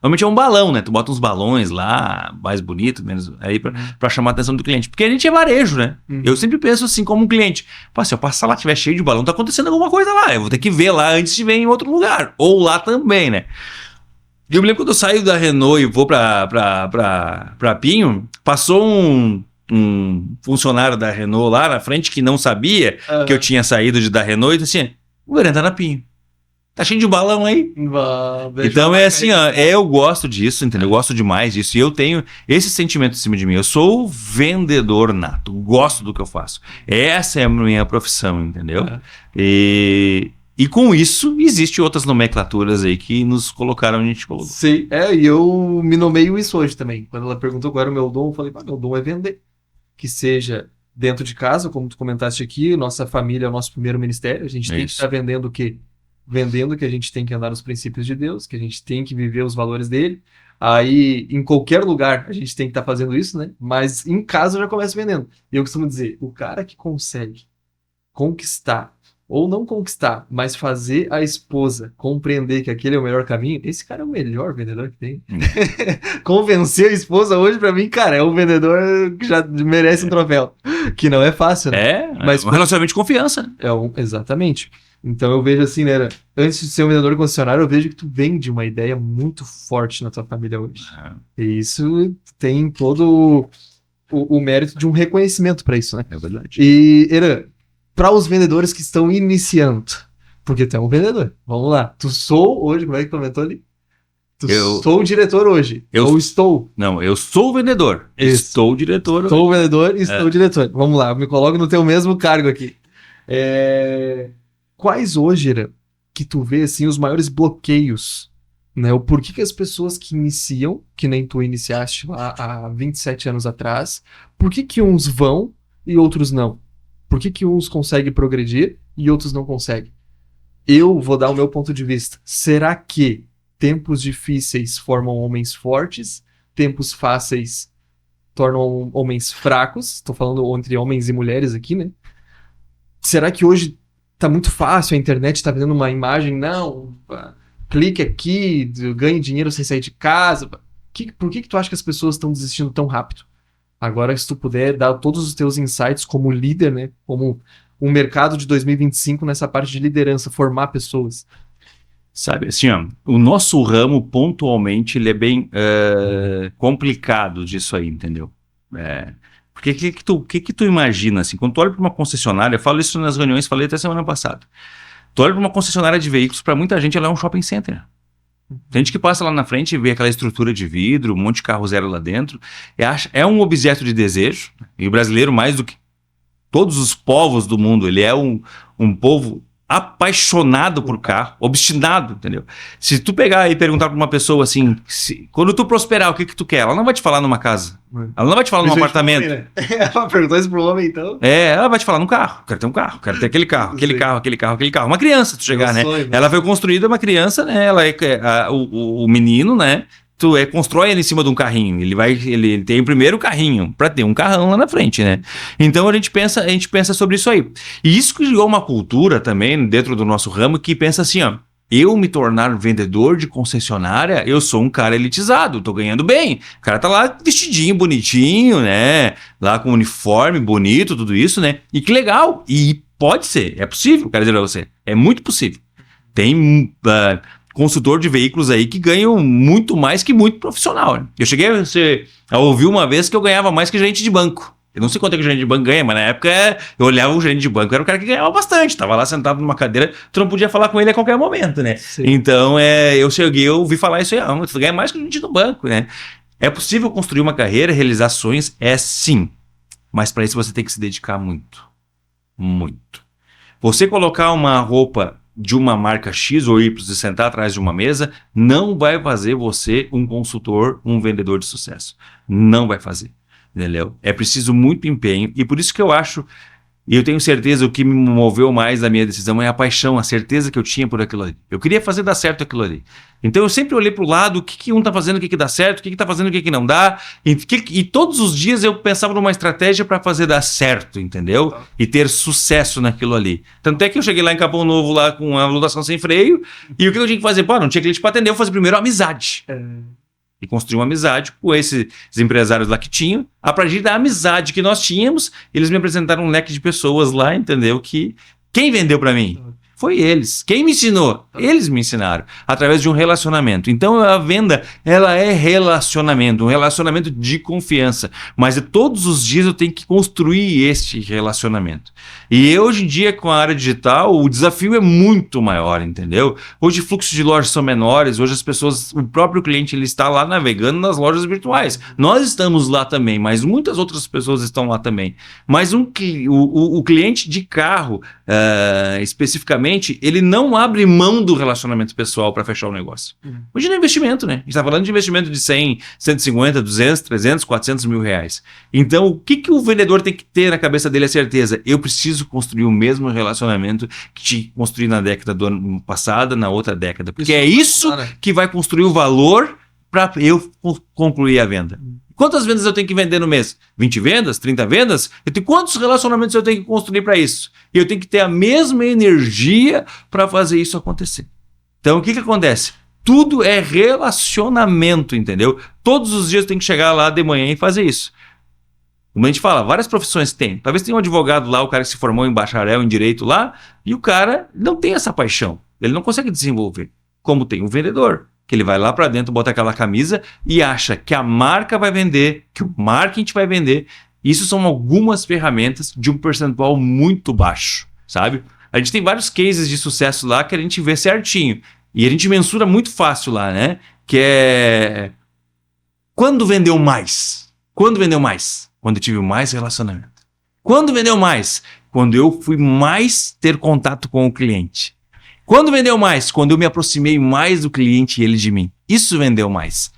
normalmente é um balão, né? Tu bota uns balões lá, mais bonito, menos aí para chamar a atenção do cliente. Porque a gente é varejo, né? Eu sempre penso assim como um cliente. Pô, se eu passar lá, tiver cheio de balão, tá acontecendo alguma coisa lá. Eu vou ter que ver lá antes de ver em outro lugar. Ou lá também, né? Eu me lembro quando eu saio da Renault e vou pra Pinho, passou um funcionário da Renault lá na frente que não sabia que eu tinha saído da Renault e disse assim, o Verão tá na Pinho. Tá cheio de balão aí. Então é assim, eu gosto disso, entendeu? Eu gosto demais disso. E eu tenho esse sentimento em cima de mim. Eu sou vendedor nato. Gosto do que eu faço. Essa é a minha profissão, entendeu? E com isso, existem outras nomenclaturas aí que nos colocaram onde a gente colocou. Sim, e eu me nomeio isso hoje também. Quando ela perguntou qual era o meu dom, eu falei, meu dom é vender. Que seja dentro de casa, como tu comentaste aqui, nossa família é o nosso primeiro ministério. A gente tem que estar vendendo o quê? Vendendo que a gente tem que andar nos princípios de Deus, que a gente tem que viver os valores dele. Aí, em qualquer lugar, a gente tem que estar fazendo isso, né? Mas em casa eu já começo vendendo. E eu costumo dizer, o cara que consegue conquistar ou não conquistar, mas fazer a esposa compreender que aquele é o melhor caminho, esse cara é o melhor vendedor que tem. Convencer a esposa hoje, pra mim, cara, é um vendedor que já merece um troféu. Que não é fácil, né? Mas um relacionamento de confiança. Exatamente. Então eu vejo assim, né? Antes de ser um vendedor concessionário, eu vejo que tu vende uma ideia muito forte na tua família hoje. E isso tem todo o mérito de um reconhecimento para isso, né? É verdade. E, Eran, para os vendedores que estão iniciando, porque tu é um vendedor, vamos lá. Tu sou hoje, como é que comentou ali? Sou o diretor hoje. Ou estou? Não, eu sou o vendedor. Isso. Estou o diretor. Sou o vendedor e estou o diretor. Vamos lá, eu me coloco no teu mesmo cargo aqui. Quais hoje, Eran, que tu vê assim, os maiores bloqueios, né? O porquê que as pessoas que iniciam, que nem tu iniciaste lá há 27 anos atrás, por que uns vão e outros não? Por que uns conseguem progredir e outros não conseguem? Eu vou dar o meu ponto de vista. Será que tempos difíceis formam homens fortes? Tempos fáceis tornam homens fracos? Estou falando entre homens e mulheres aqui, né? Será que hoje tá muito fácil, a internet tá vendendo uma imagem? Não, clique aqui, ganhe dinheiro sem sair de casa. Por que tu acha que as pessoas estão desistindo tão rápido? Agora, se tu puder dar todos os teus insights como líder, né? Como um mercado de 2025 nessa parte de liderança, formar pessoas. Sabe, assim, ó, o nosso ramo, pontualmente, ele é bem complicado disso aí, entendeu? Porque o que tu imagina, assim, quando tu olha para uma concessionária, eu falo isso nas reuniões, falei até semana passada, tu olha para uma concessionária de veículos, para muita gente ela é um shopping center. Tem gente que passa lá na frente e vê aquela estrutura de vidro, um monte de carro zero lá dentro, é um objeto de desejo, e o brasileiro, mais do que todos os povos do mundo, ele é um povo apaixonado por carro, obstinado, entendeu? Se tu pegar e perguntar pra uma pessoa assim, quando tu prosperar, o que tu quer? Ela não vai te falar numa casa. Ela não vai te falar num apartamento. Homem, né? Ela perguntou isso pro homem, então. Ela vai te falar num carro. Quero ter um carro, quero ter aquele carro, aquele carro. Uma criança, tu chegar, né? Sonho, ela foi construída, uma criança, né? Ela o menino, né? Tu constrói ele em cima de um carrinho. Ele tem o primeiro carrinho para ter um carrão lá na frente, né? Então a gente pensa sobre isso aí. E isso criou uma cultura também dentro do nosso ramo que pensa assim, ó. Eu me tornar vendedor de concessionária, eu sou um cara elitizado, tô ganhando bem. O cara tá lá vestidinho, bonitinho, né? Lá com uniforme bonito, tudo isso, né? E que legal. E pode ser, é possível, quero dizer pra você. É muito possível. Tem consultor de veículos aí que ganham muito mais que muito profissional, né? Eu cheguei a ouvir uma vez que eu ganhava mais que gerente de banco. Eu não sei quanto é que o gerente de banco ganha, mas na época eu olhava o gerente de banco, era um cara que ganhava bastante. Tava lá sentado numa cadeira, tu não podia falar com ele a qualquer momento, né? Sim. Então eu ouvi falar isso aí, tu ganha mais que o gerente do banco, né? É possível construir uma carreira, realizar sonhos? É sim. Mas para isso você tem que se dedicar muito. Muito. Você colocar uma roupa de uma marca X ou Y e sentar atrás de uma mesa, não vai fazer você um consultor, um vendedor de sucesso. Não vai fazer, entendeu? É preciso muito empenho e por isso que eu acho, e eu tenho certeza, o que me moveu mais na minha decisão é a paixão, a certeza que eu tinha por aquilo ali. Eu queria fazer dar certo aquilo ali. Então eu sempre olhei para o lado, o que um está fazendo, o que dá certo, o que está fazendo, o que não dá. E todos os dias eu pensava numa estratégia para fazer dar certo, entendeu? E ter sucesso naquilo ali. Tanto é que eu cheguei lá em Capão Novo, lá com a lotação sem freio, e o que eu tinha que fazer? Não tinha cliente para atender, eu fazia primeiro amizade. E construir uma amizade com esses empresários lá que tinham. A partir da amizade que nós tínhamos, eles me apresentaram um leque de pessoas lá, entendeu? Que quem vendeu para mim? Foi eles. Quem me ensinou? Eles me ensinaram. Através de um relacionamento. Então a venda, ela é relacionamento. Um relacionamento de confiança. Mas todos os dias eu tenho que construir este relacionamento. E hoje em dia, com a área digital, o desafio é muito maior, entendeu? Hoje fluxos de lojas são menores. Hoje as pessoas, o próprio cliente, ele está lá navegando nas lojas virtuais. Nós estamos lá também, mas muitas outras pessoas estão lá também. Mas o cliente de carro, especificamente, ele não abre mão do relacionamento pessoal para fechar o negócio. Hoje não é investimento, né? A gente está falando de investimento de 100, 150, 200, 300, 400 mil reais. Então, o que o vendedor tem que ter na cabeça dele? A certeza, eu preciso construir o mesmo relacionamento que construí na década do ano passado, na outra década. Porque é isso que vai construir o valor para eu concluir a venda. Quantas vendas eu tenho que vender no mês? 20 vendas? 30 vendas? Quantos relacionamentos eu tenho que construir para isso? E eu tenho que ter a mesma energia para fazer isso acontecer. Então, o que acontece? Tudo é relacionamento, entendeu? Todos os dias eu tenho que chegar lá de manhã e fazer isso. Como a gente fala, várias profissões tem. Talvez tenha um advogado lá, o cara que se formou em bacharel em direito lá, e o cara não tem essa paixão. Ele não consegue desenvolver. Como tem um vendedor, que ele vai lá para dentro, bota aquela camisa e acha que a marca vai vender, que o marketing vai vender. Isso são algumas ferramentas de um percentual muito baixo, sabe? A gente tem vários cases de sucesso lá que a gente vê certinho. E a gente mensura muito fácil lá, né? Que é... Quando vendeu mais? Quando vendeu mais? Quando eu tive mais relacionamento. Quando vendeu mais? Quando eu fui mais ter contato com o cliente. Quando vendeu mais? Quando eu me aproximei mais do cliente e ele de mim. Isso vendeu mais.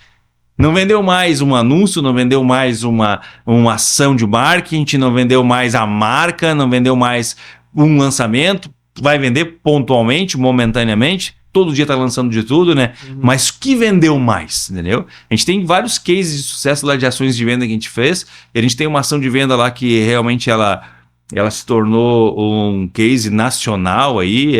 Não vendeu mais um anúncio, não vendeu mais uma ação de marketing, não vendeu mais a marca, não vendeu mais um lançamento. Vai vender pontualmente, momentaneamente. Todo dia tá lançando de tudo, né? Mas o que vendeu mais, entendeu? A gente tem vários cases de sucesso lá de ações de venda que a gente fez. E a gente tem uma ação de venda lá que realmente ela se tornou um case nacional aí,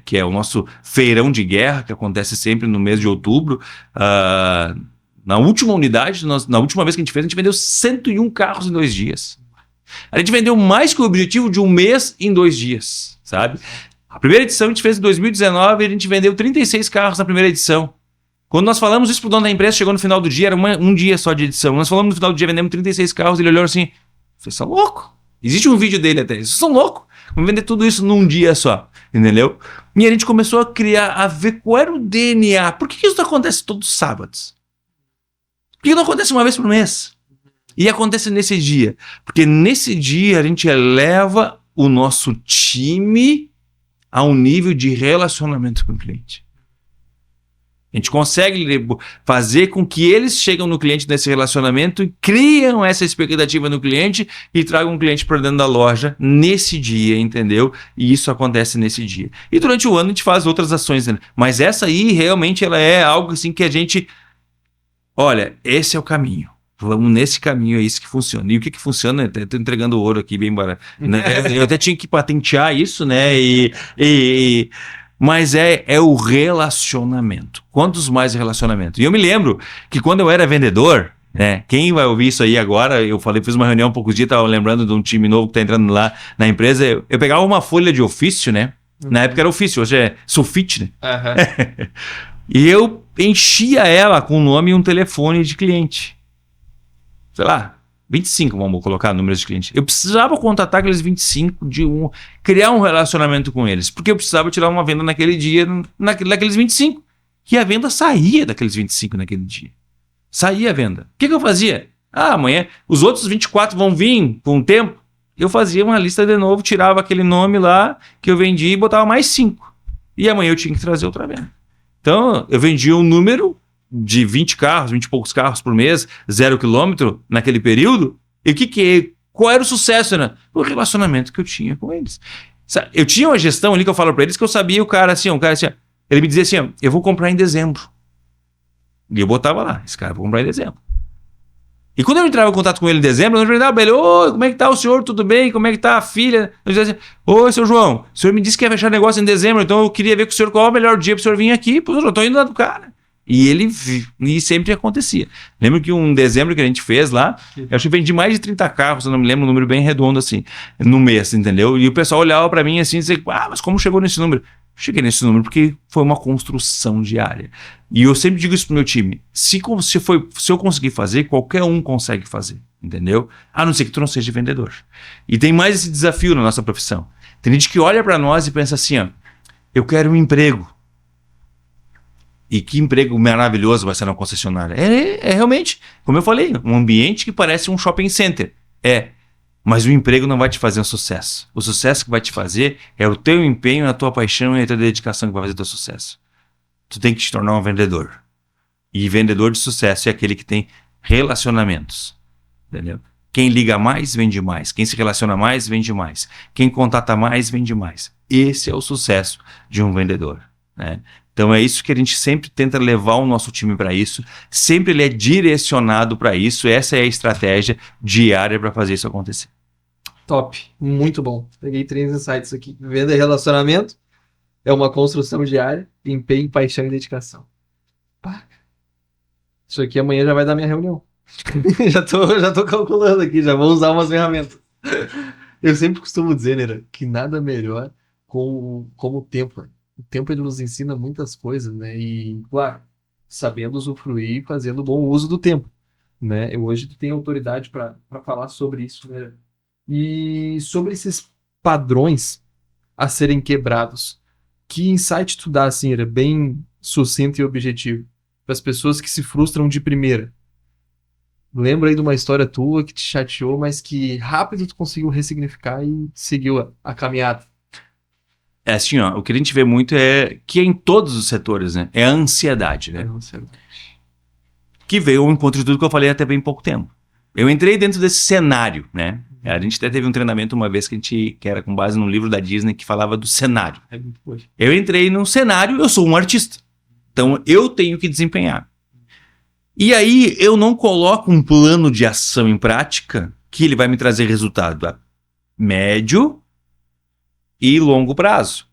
que é o nosso feirão de guerra, que acontece sempre no mês de outubro. Na última unidade, na última vez que a gente fez, a gente vendeu 101 carros em 2 dias. A gente vendeu mais que o objetivo de um mês em 2 dias, sabe? A primeira edição a gente fez em 2019 e a gente vendeu 36 carros na primeira edição. Quando nós falamos isso pro dono da empresa, chegou no final do dia, era um dia só de edição. Nós falamos no final do dia, vendemos 36 carros, ele olhou assim, vocês são loucos? Existe um vídeo dele até, vocês são loucos? Vamos vender tudo isso num dia só, entendeu? E a gente começou a criar, a ver qual era o DNA. Por que isso não acontece todos os sábados? Por que não acontece uma vez por mês? E acontece nesse dia. Porque nesse dia a gente eleva o nosso time a um nível de relacionamento com o cliente. A gente consegue fazer com que eles cheguem no cliente nesse relacionamento e criam essa expectativa no cliente e tragam o cliente para dentro da loja nesse dia, entendeu? E isso acontece nesse dia. E durante o ano a gente faz outras ações, né? Mas essa aí realmente ela é algo assim que a gente... Olha, esse é o caminho. Vamos nesse caminho, é isso que funciona. E o que funciona? Estou entregando ouro aqui bem barato. Né? Eu até tinha que patentear isso, né? Mas é o relacionamento. Quantos mais relacionamento? E eu me lembro que quando eu era vendedor, né? Quem vai ouvir isso aí agora, fiz uma reunião há poucos dias, estava lembrando de um time novo que está entrando lá na empresa. Eu pegava uma folha de ofício, né? Na época era ofício, hoje é sulfite, né? E eu enchia ela com o nome e um telefone de cliente. Sei lá, 25, vamos colocar números de clientes. Eu precisava contatar aqueles 25, criar um relacionamento com eles, porque eu precisava tirar uma venda naquele dia, daqueles 25. E a venda saía daqueles 25 naquele dia. Saía a venda. O que eu fazia? Amanhã, os outros 24 vão vir com o tempo. Eu fazia uma lista de novo, tirava aquele nome lá que eu vendia e botava mais 5. E amanhã eu tinha que trazer outra venda. Então, eu vendia um número de 20 carros, 20 e poucos carros por mês, 0 quilômetro naquele período. E qual era o sucesso, né? O relacionamento que eu tinha com eles. Eu tinha uma gestão ali que eu falo para eles que eu sabia o cara assim, ele me dizia assim, eu vou comprar em dezembro. E eu botava lá, esse cara, vou comprar em dezembro. E quando eu entrava em contato com ele em dezembro, eu perguntava ele, oi, como é que tá o senhor, tudo bem? Como é que tá a filha? Eu dizia assim, oi, seu João, o senhor me disse que ia fechar negócio em dezembro, então eu queria ver com o senhor qual é o melhor dia para o senhor vir aqui, porque eu já tô indo lá do cara. E sempre acontecia. Lembro que um dezembro que a gente fez lá, eu acho que vendi mais de 30 carros, eu não me lembro, um número bem redondo assim, no mês, entendeu? E o pessoal olhava para mim assim e dizia, mas como chegou nesse número? Cheguei nesse número porque foi uma construção diária. E eu sempre digo isso pro meu time, se eu conseguir fazer, qualquer um consegue fazer, entendeu? A não ser que tu não seja vendedor. E tem mais esse desafio na nossa profissão. Tem gente que olha para nós e pensa assim, eu quero um emprego. E que emprego maravilhoso vai ser na concessionária. É realmente, como eu falei, um ambiente que parece um shopping center. Mas o emprego não vai te fazer um sucesso. O sucesso que vai te fazer é o teu empenho, a tua paixão e a tua dedicação que vai fazer o teu sucesso. Tu tem que te tornar um vendedor. E vendedor de sucesso é aquele que tem relacionamentos. Entendeu? Quem liga mais, vende mais. Quem se relaciona mais, vende mais. Quem contata mais, vende mais. Esse é o sucesso de um vendedor. né? Então é isso que a gente sempre tenta levar o nosso time para isso, sempre ele é direcionado para isso, essa é a estratégia diária para fazer isso acontecer. Top, muito bom. Peguei 3 insights aqui. Venda e relacionamento é uma construção diária, empenho, paixão e dedicação. Pá. Isso aqui amanhã já vai dar minha reunião. já tô calculando aqui, já vou usar umas ferramentas. Eu sempre costumo dizer, Nera, que nada melhor como o tempo. O tempo ele nos ensina muitas coisas, né? E, claro, sabendo usufruir e fazendo bom uso do tempo, né? Eu hoje tenho autoridade para falar sobre isso, né? E sobre esses padrões a serem quebrados. Que insight tu dá, assim, era bem sucinto e objetivo para as pessoas que se frustram de primeira? Lembra aí de uma história tua que te chateou, mas que rápido tu conseguiu ressignificar e seguiu a caminhada. É assim, ó, o que a gente vê muito é que é em todos os setores, né? É a ansiedade, né? Que veio ao encontro de tudo que eu falei até bem pouco tempo. Eu entrei dentro desse cenário, né? A gente até teve um treinamento uma vez que era com base num livro da Disney que falava do cenário. Eu entrei num cenário, eu sou um artista. Então eu tenho que desempenhar. E aí eu não coloco um plano de ação em prática que ele vai me trazer resultado a médio e longo prazo.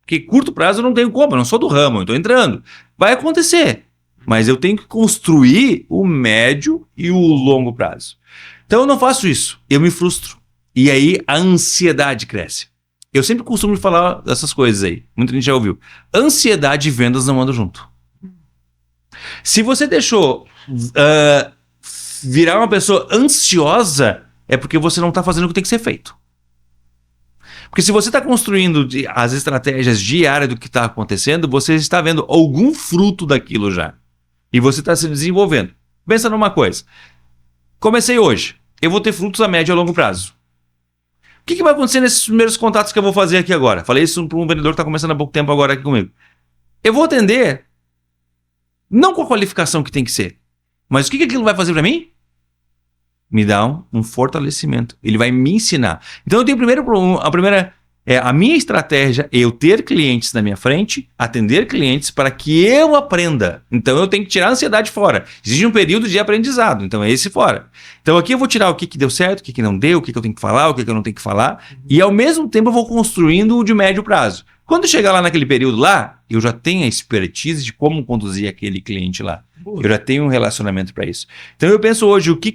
Porque curto prazo eu não tenho como, eu não sou do ramo, eu estou entrando. Vai acontecer, mas eu tenho que construir o médio e o longo prazo. Então eu não faço isso, eu me frustro. E aí a ansiedade cresce. Eu sempre costumo falar dessas coisas aí, muita gente já ouviu. Ansiedade e vendas não andam junto. Se você deixou virar uma pessoa ansiosa, é porque você não está fazendo o que tem que ser feito. Porque se você está construindo as estratégias diárias do que está acontecendo, você está vendo algum fruto daquilo já. E você está se desenvolvendo. Pensa numa coisa. Comecei hoje. Eu vou ter frutos a médio e a longo prazo. O que vai acontecer nesses primeiros contatos que eu vou fazer aqui agora? Falei isso para um vendedor que está começando há pouco tempo agora aqui comigo. Eu vou atender não com a qualificação que tem que ser. Mas o que aquilo vai fazer para mim? Me dá um fortalecimento. Ele vai me ensinar. Então eu tenho a minha estratégia é eu ter clientes na minha frente, atender clientes para que eu aprenda. Então eu tenho que tirar a ansiedade fora. Existe um período de aprendizado, então é esse fora. Então aqui eu vou tirar o que deu certo, o que não deu, o que eu tenho que falar, o que eu não tenho que falar. E ao mesmo tempo eu vou construindo o de médio prazo. Quando chegar lá naquele período lá, eu já tenho a expertise de como conduzir aquele cliente lá. Eu já tenho um relacionamento para isso. Então eu penso hoje o que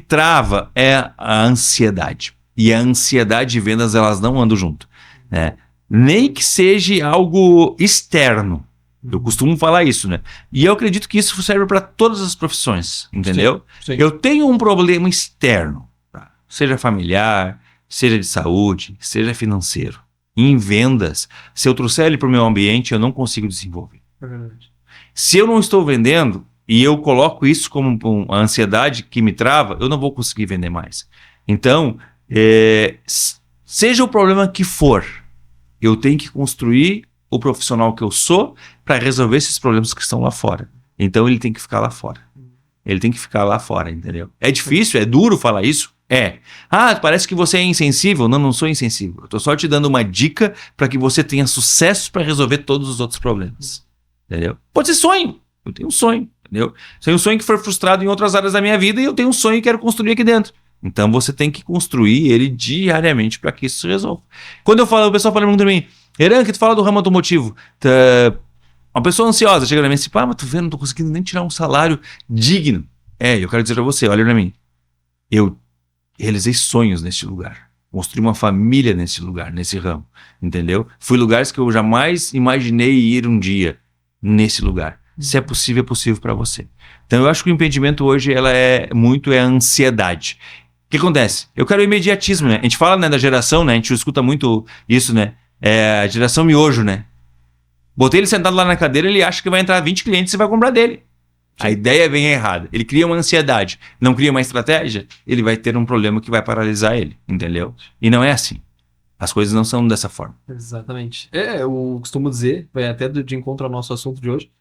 trava é a ansiedade. E a ansiedade e vendas, elas não andam junto. Né? Nem que seja algo externo. Eu costumo falar isso, né? E eu acredito que isso serve para todas as profissões, entendeu? Sim. Eu tenho um problema externo, tá? Seja familiar, seja de saúde, seja financeiro. Em vendas, se eu trouxer ele para o meu ambiente, eu não consigo desenvolver. É verdade. Se eu não estou vendendo e eu coloco isso como a ansiedade que me trava, eu não vou conseguir vender mais. Então, seja o problema que for, eu tenho que construir o profissional que eu sou para resolver esses problemas que estão lá fora. Então, ele tem que ficar lá fora. Ele tem que ficar lá fora, entendeu? É difícil, é duro falar isso? É. Parece que você é insensível. Não sou insensível. Eu estou só te dando uma dica para que você tenha sucesso para resolver todos os outros problemas. Entendeu? Pode ser sonho. Eu tenho um sonho, entendeu? Tenho um sonho que foi frustrado em outras áreas da minha vida e eu tenho um sonho que quero construir aqui dentro. Então você tem que construir ele diariamente para que isso se resolva. Quando eu falo, o pessoal fala para mim, Heran, que tu fala do ramo automotivo. Uma pessoa ansiosa chega na mim e diz, mas tu vê, não tô conseguindo nem tirar um salário digno. Eu quero dizer para você, olha para mim. Eu realizei sonhos nesse lugar. Construí uma família nesse lugar, nesse ramo. Entendeu? Fui lugares que eu jamais imaginei ir um dia nesse lugar. Se é possível para você. Então eu acho que o impedimento hoje ela é a ansiedade. O que acontece? Eu quero imediatismo, né? A gente fala, né, da geração, né? A gente escuta muito isso, né? A geração miojo, né? Botei ele sentado lá na cadeira, ele acha que vai entrar 20 clientes e vai comprar dele. A ideia vem errada. Ele cria uma ansiedade, não cria uma estratégia, ele vai ter um problema que vai paralisar ele, entendeu? E não é assim. As coisas não são dessa forma. Exatamente. Eu costumo dizer, vai até de encontro ao nosso assunto de hoje,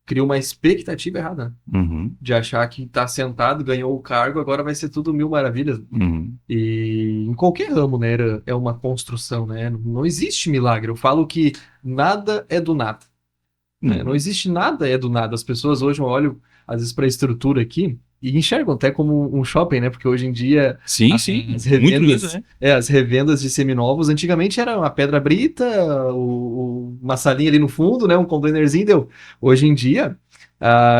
cria uma expectativa errada, né? De achar que tá sentado, ganhou o cargo, agora vai ser tudo mil maravilhas. E em qualquer ramo, né, é uma construção, né? Não existe milagre. Eu falo que nada é do nada. Né? Não existe nada é do nada. As pessoas hoje olham, às vezes, para a estrutura aqui e enxergam até como um shopping, né? Porque hoje em dia as revendas, as revendas de seminovos, antigamente era uma pedra brita, uma salinha ali no fundo, né? Um containerzinho, deu. Hoje em dia,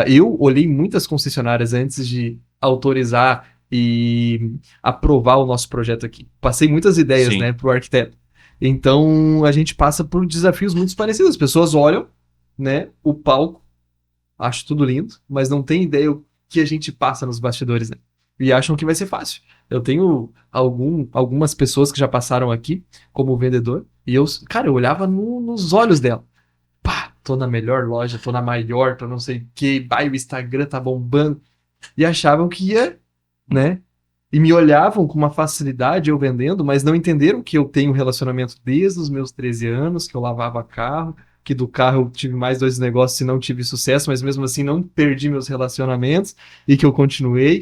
eu olhei muitas concessionárias antes de autorizar e aprovar o nosso projeto aqui. Passei muitas ideias, né, para o arquiteto. Então, a gente passa por desafios muito parecidos. As pessoas olham, né, o palco, acho tudo lindo, mas não tem ideia o que a gente passa nos bastidores, né? E acham que vai ser fácil. Eu tenho algumas pessoas que já passaram aqui como vendedor, e eu olhava nos olhos dela. Pá, tô na melhor loja, tô na maior, tô não sei o que, o Instagram tá bombando. E achavam que ia, né? E me olhavam com uma facilidade eu vendendo, mas não entenderam que eu tenho relacionamento desde os meus 13 anos, que eu lavava carro, que do carro eu tive mais 2 negócios e não tive sucesso, mas mesmo assim não perdi meus relacionamentos e que eu continuei.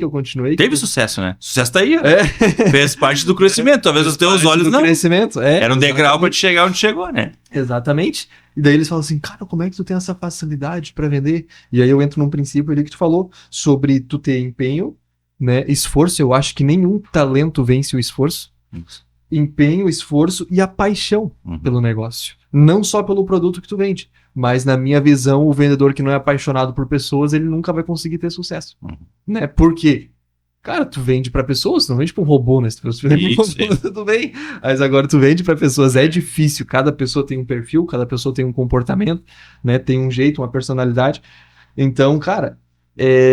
Teve sucesso, né? Sucesso tá aí. Fez parte do crescimento. Talvez os teus olhos não. Crescimento, era um degrau pra te chegar onde chegou, né? Exatamente. E daí eles falam assim, cara, como é que tu tem essa facilidade pra vender? E aí eu entro num princípio ali que tu falou sobre tu ter empenho, né? Esforço. Eu acho que nenhum talento vence o esforço. Empenho, esforço e a paixão pelo negócio. Não só pelo produto que tu vende, mas na minha visão, o vendedor que não é apaixonado por pessoas, ele nunca vai conseguir ter sucesso. Né? Por quê? Cara, tu vende pra pessoas, tu não vende pra um robô, né? Se tu vende pra um robô, tudo bem. Mas agora tu vende pra pessoas, é difícil. Cada pessoa tem um perfil, cada pessoa tem um comportamento, né? Tem um jeito, uma personalidade. Então, cara,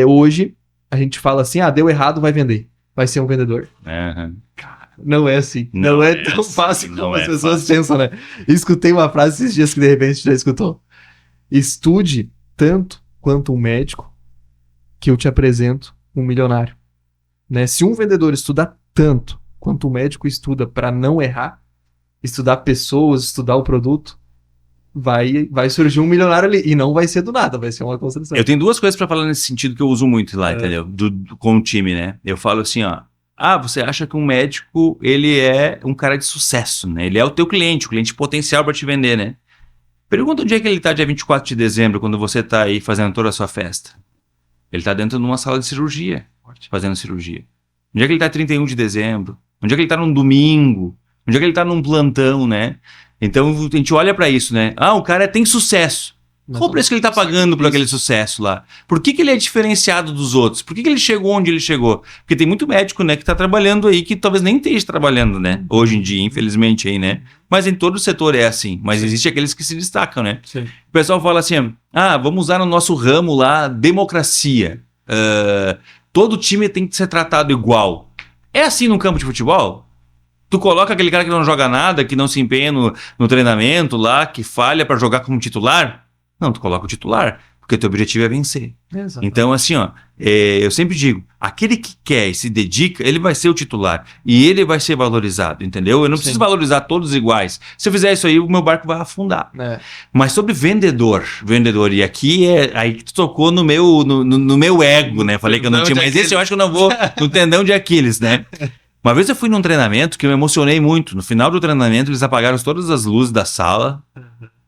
hoje a gente fala assim, deu errado, vai vender. Vai ser um vendedor. Cara, não é assim. Não é tão fácil como as pessoas pensam, né? Escutei uma frase esses dias que de repente já escutou. Estude tanto quanto um médico que eu te apresento um milionário. Né? Se um vendedor estudar tanto quanto um médico estuda para não errar, estudar pessoas, estudar o produto, vai surgir um milionário ali. E não vai ser do nada, vai ser uma construção. Eu tenho 2 coisas para falar nesse sentido que eu uso muito lá, entendeu? Com o time, né? Eu falo assim, ó. Você acha que um médico, ele é um cara de sucesso, né? Ele é o teu cliente, o cliente potencial para te vender, né? Pergunta onde é que ele tá dia 24 de dezembro, quando você tá aí fazendo toda a sua festa. Ele tá dentro de uma sala de cirurgia, fazendo cirurgia. Onde é que ele tá 31 de dezembro? Onde é que ele tá num domingo? Onde é que ele tá num plantão, né? Então a gente olha para isso, né? O cara tem sucesso. Qual o preço que ele tá pagando por aquele sucesso lá? Por que ele é diferenciado dos outros? Por que ele chegou onde ele chegou? Porque tem muito médico, né, que tá trabalhando aí, que talvez nem esteja trabalhando, né? Hoje em dia, infelizmente aí, né? Mas em todo o setor é assim. Mas existe aqueles que se destacam, né? Sim. O pessoal fala assim, vamos usar no nosso ramo lá, democracia. Todo time tem que ser tratado igual. É assim no campo de futebol? Tu coloca aquele cara que não joga nada, que não se empenha no treinamento lá, que falha para jogar como titular? Não, tu coloca o titular, porque o teu objetivo é vencer. Exatamente. Então, assim, eu sempre digo, aquele que quer e se dedica, ele vai ser o titular. E ele vai ser valorizado, entendeu? Eu não preciso valorizar todos iguais. Se eu fizer isso aí, o meu barco vai afundar. Mas sobre vendedor, e aqui aí que tu tocou no meu ego, né? Falei que eu não tinha, mas esse eu acho que eu não vou no tendão de Aquiles, né? Uma vez eu fui num treinamento que eu me emocionei muito. No final do treinamento, eles apagaram todas as luzes da sala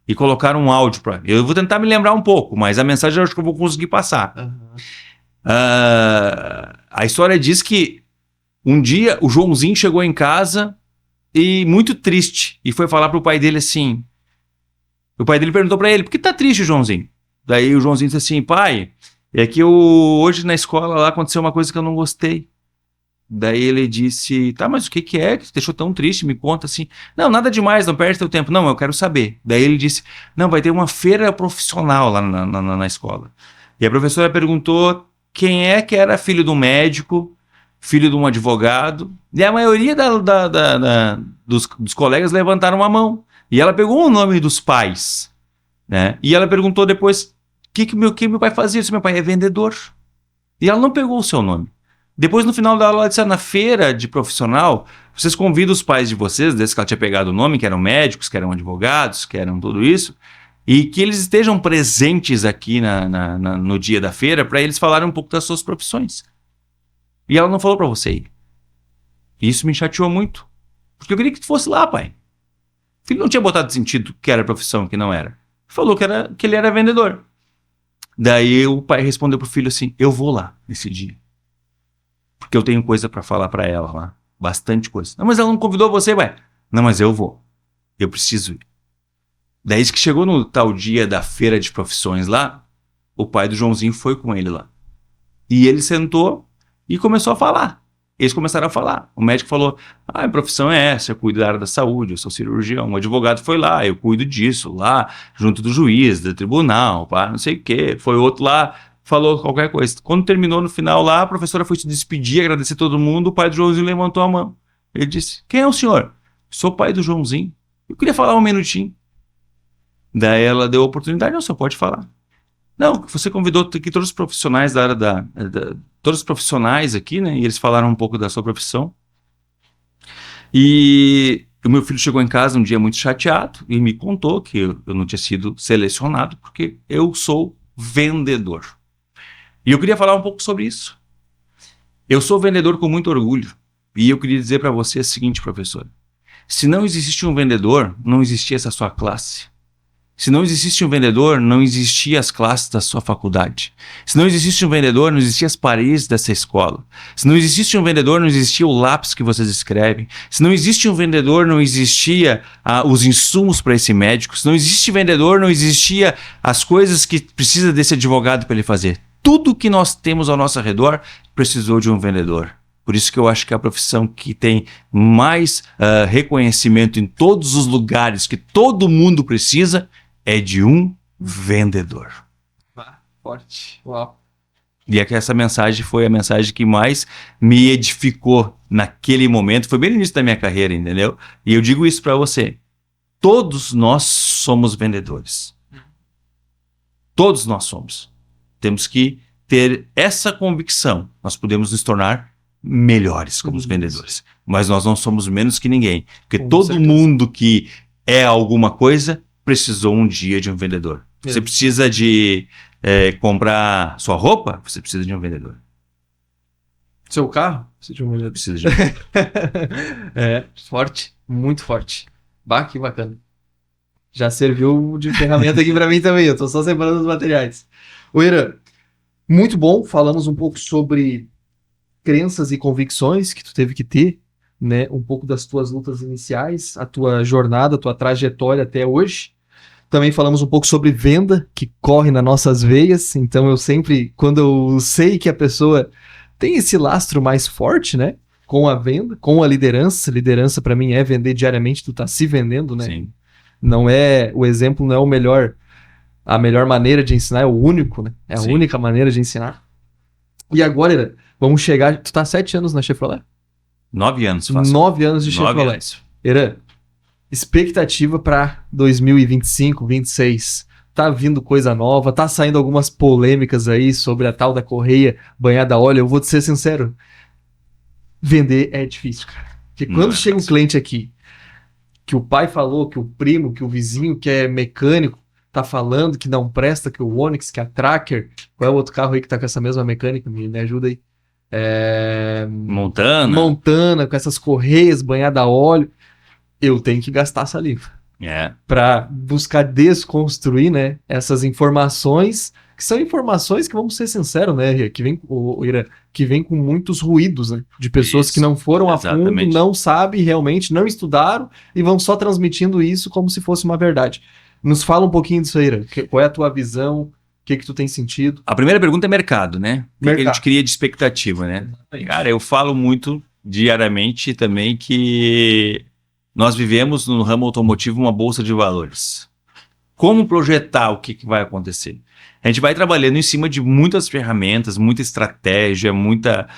e colocaram um áudio para mim. Eu vou tentar me lembrar um pouco, mas a mensagem eu acho que eu vou conseguir passar. A história diz que um dia o Joãozinho chegou em casa e muito triste, e foi falar pro pai dele assim. O pai dele perguntou para ele, por que tá triste, Joãozinho? Daí o Joãozinho disse assim, pai, é que hoje na escola lá aconteceu uma coisa que eu não gostei. Daí ele disse, mas o que é que te deixou tão triste? Me conta assim. Não, nada demais, não perde teu tempo. Não, eu quero saber. Daí ele disse, não, vai ter uma feira profissional lá na escola. E a professora perguntou quem é que era filho de um médico, filho de um advogado. E a maioria dos colegas levantaram a mão. E ela pegou o nome dos pais, né? E ela perguntou depois, o que meu pai fazia? Eu disse, meu pai é vendedor. E ela não pegou o seu nome. Depois, no final da aula, ela disse, na feira de profissional, vocês convidam os pais de vocês, desde que ela tinha pegado o nome, que eram médicos, que eram advogados, que eram tudo isso, e que eles estejam presentes aqui no dia da feira para eles falarem um pouco das suas profissões. E ela não falou para você ir. E isso me chateou muito. Porque eu queria que tu fosse lá, pai. O filho não tinha botado sentido que era profissão, que não era. Falou que ele era vendedor. Daí o pai respondeu pro filho assim, eu vou lá nesse dia. Porque eu tenho coisa para falar para ela lá. Bastante coisa. Não, mas ela não convidou você, ué. Não, mas eu vou. Eu preciso ir. Daí que chegou no tal dia da feira de profissões lá, o pai do Joãozinho foi com ele lá. E ele sentou e começou a falar. Eles começaram a falar. O médico falou, a profissão é essa, eu cuido da área da saúde, eu sou cirurgião. O advogado foi lá, eu cuido disso, lá, junto do juiz, do tribunal, pá, não sei o quê. Foi outro lá, falou qualquer coisa. Quando terminou no final lá, a professora foi se despedir, agradecer todo mundo, o pai do Joãozinho levantou a mão. Ele disse, quem é o senhor? Sou o pai do Joãozinho. Eu queria falar um minutinho. Daí ela deu a oportunidade, não, você pode falar. Não, você convidou aqui todos os profissionais da área todos os profissionais aqui, né? E eles falaram um pouco da sua profissão. E o meu filho chegou em casa um dia muito chateado e me contou que eu não tinha sido selecionado porque eu sou vendedor. E eu queria falar um pouco sobre isso. Eu sou vendedor com muito orgulho. E eu queria dizer para você o seguinte, professor. Se não existisse um vendedor, não existia essa sua classe. Se não existisse um vendedor, não existiam as classes da sua faculdade. Se não existisse um vendedor, não existiam as paredes dessa escola. Se não existisse um vendedor, não existia o lápis que vocês escrevem. Se não existe um vendedor, não existia os insumos para esse médico. Se não existe vendedor, não existia as coisas que precisa desse advogado para ele fazer. Tudo que nós temos ao nosso redor precisou de um vendedor. Por isso que eu acho que é a profissão que tem mais reconhecimento em todos os lugares que todo mundo precisa é de um vendedor. Forte. Uau. E é que essa mensagem foi a mensagem que mais me edificou naquele momento. Foi bem no início da minha carreira, entendeu? E eu digo isso para você. Todos nós somos vendedores. Todos nós somos. Temos que ter essa convicção. Nós podemos nos tornar melhores como os vendedores. Mas nós não somos menos que ninguém. Porque todo mundo que é alguma coisa precisou um dia de um vendedor. Você precisa de comprar sua roupa? Você precisa de um vendedor. Seu carro? Precisa de um vendedor. Precisa de um vendedor. Forte. Muito forte. Bah, que bacana. Já serviu de ferramenta aqui para mim também. Eu tô só separando os materiais. Ô, Irã, muito bom. Falamos um pouco sobre crenças e convicções que tu teve que ter, né? Um pouco das tuas lutas iniciais, a tua jornada, a tua trajetória até hoje. Também falamos um pouco sobre venda, que corre nas nossas veias. Então eu sempre, quando eu sei que a pessoa tem esse lastro mais forte, né? Com a venda, com a liderança. Liderança para mim é vender diariamente, tu tá se vendendo, né? Sim. Não é, o exemplo não é o melhor, a melhor maneira de ensinar, é o único, né? É a Sim. única maneira de ensinar. E agora, vamos chegar, tu tá 7 anos na Chevrolet? 9 anos faço. 9 anos de 9 Chevrolet. anos. Irã, expectativa para 2025, 2026. Tá vindo coisa nova, tá saindo algumas polêmicas aí sobre a tal da correia banhada a óleo. Eu vou te ser sincero, vender é difícil, cara. Porque quando chega um cliente aqui, que o pai falou, que o primo, que o vizinho, que é mecânico, tá falando que não presta, que o Onix, que a Tracker, qual é o outro carro aí que tá com essa mesma mecânica? Me ajuda aí. Montana, com essas correias banhadas a óleo. Eu tenho que gastar saliva. Para buscar desconstruir, né, essas informações, que são informações que, vamos ser sinceros, né, que vem com muitos ruídos, né, de pessoas que não foram a fundo, não sabem realmente, não estudaram e vão só transmitindo isso como se fosse uma verdade. Nos fala um pouquinho disso aí, Ira. Qual é a tua visão? O que tu tem sentido? A primeira pergunta é mercado, né? O que a gente cria de expectativa, né? Cara, eu falo muito diariamente também que nós vivemos no ramo automotivo uma bolsa de valores. Como projetar o que vai acontecer? A gente vai trabalhando em cima de muitas ferramentas, muita estratégia, muita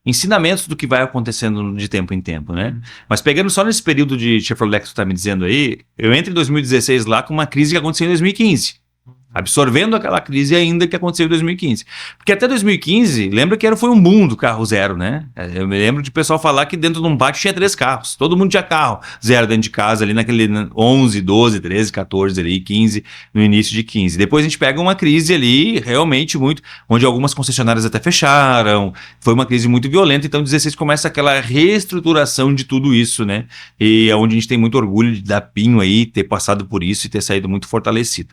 ensinamentos do que vai acontecendo de tempo em tempo, né? Mas pegando só nesse período de Chevrolet que tu tá me dizendo aí, eu entro em 2016 lá com uma crise que aconteceu em 2015. absorvendo aquela crise ainda que aconteceu em 2015. Porque até 2015, lembra que foi um boom do carro zero, né? Eu me lembro de pessoal falar que dentro de um pátio tinha 3 carros. Todo mundo tinha carro zero dentro de casa, ali naquele 11, 12, 13, 14, ali, 15, no início de 15. Depois a gente pega uma crise ali, realmente muito, onde algumas concessionárias até fecharam, foi uma crise muito violenta, então 16 começa aquela reestruturação de tudo isso, né? E é onde a gente tem muito orgulho de dar Pinho aí, ter passado por isso e ter saído muito fortalecido.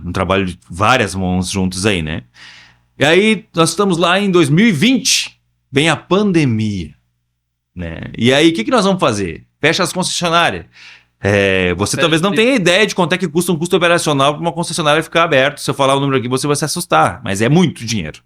Um trabalho de várias mãos juntos aí, né? E aí nós estamos lá em 2020, vem a pandemia, né? E aí o que nós vamos fazer? Fecha as concessionárias. Você talvez não tenha ideia de quanto é que custa um custo operacional para uma concessionária ficar aberto. Se eu falar o número aqui, você vai se assustar, mas é muito dinheiro.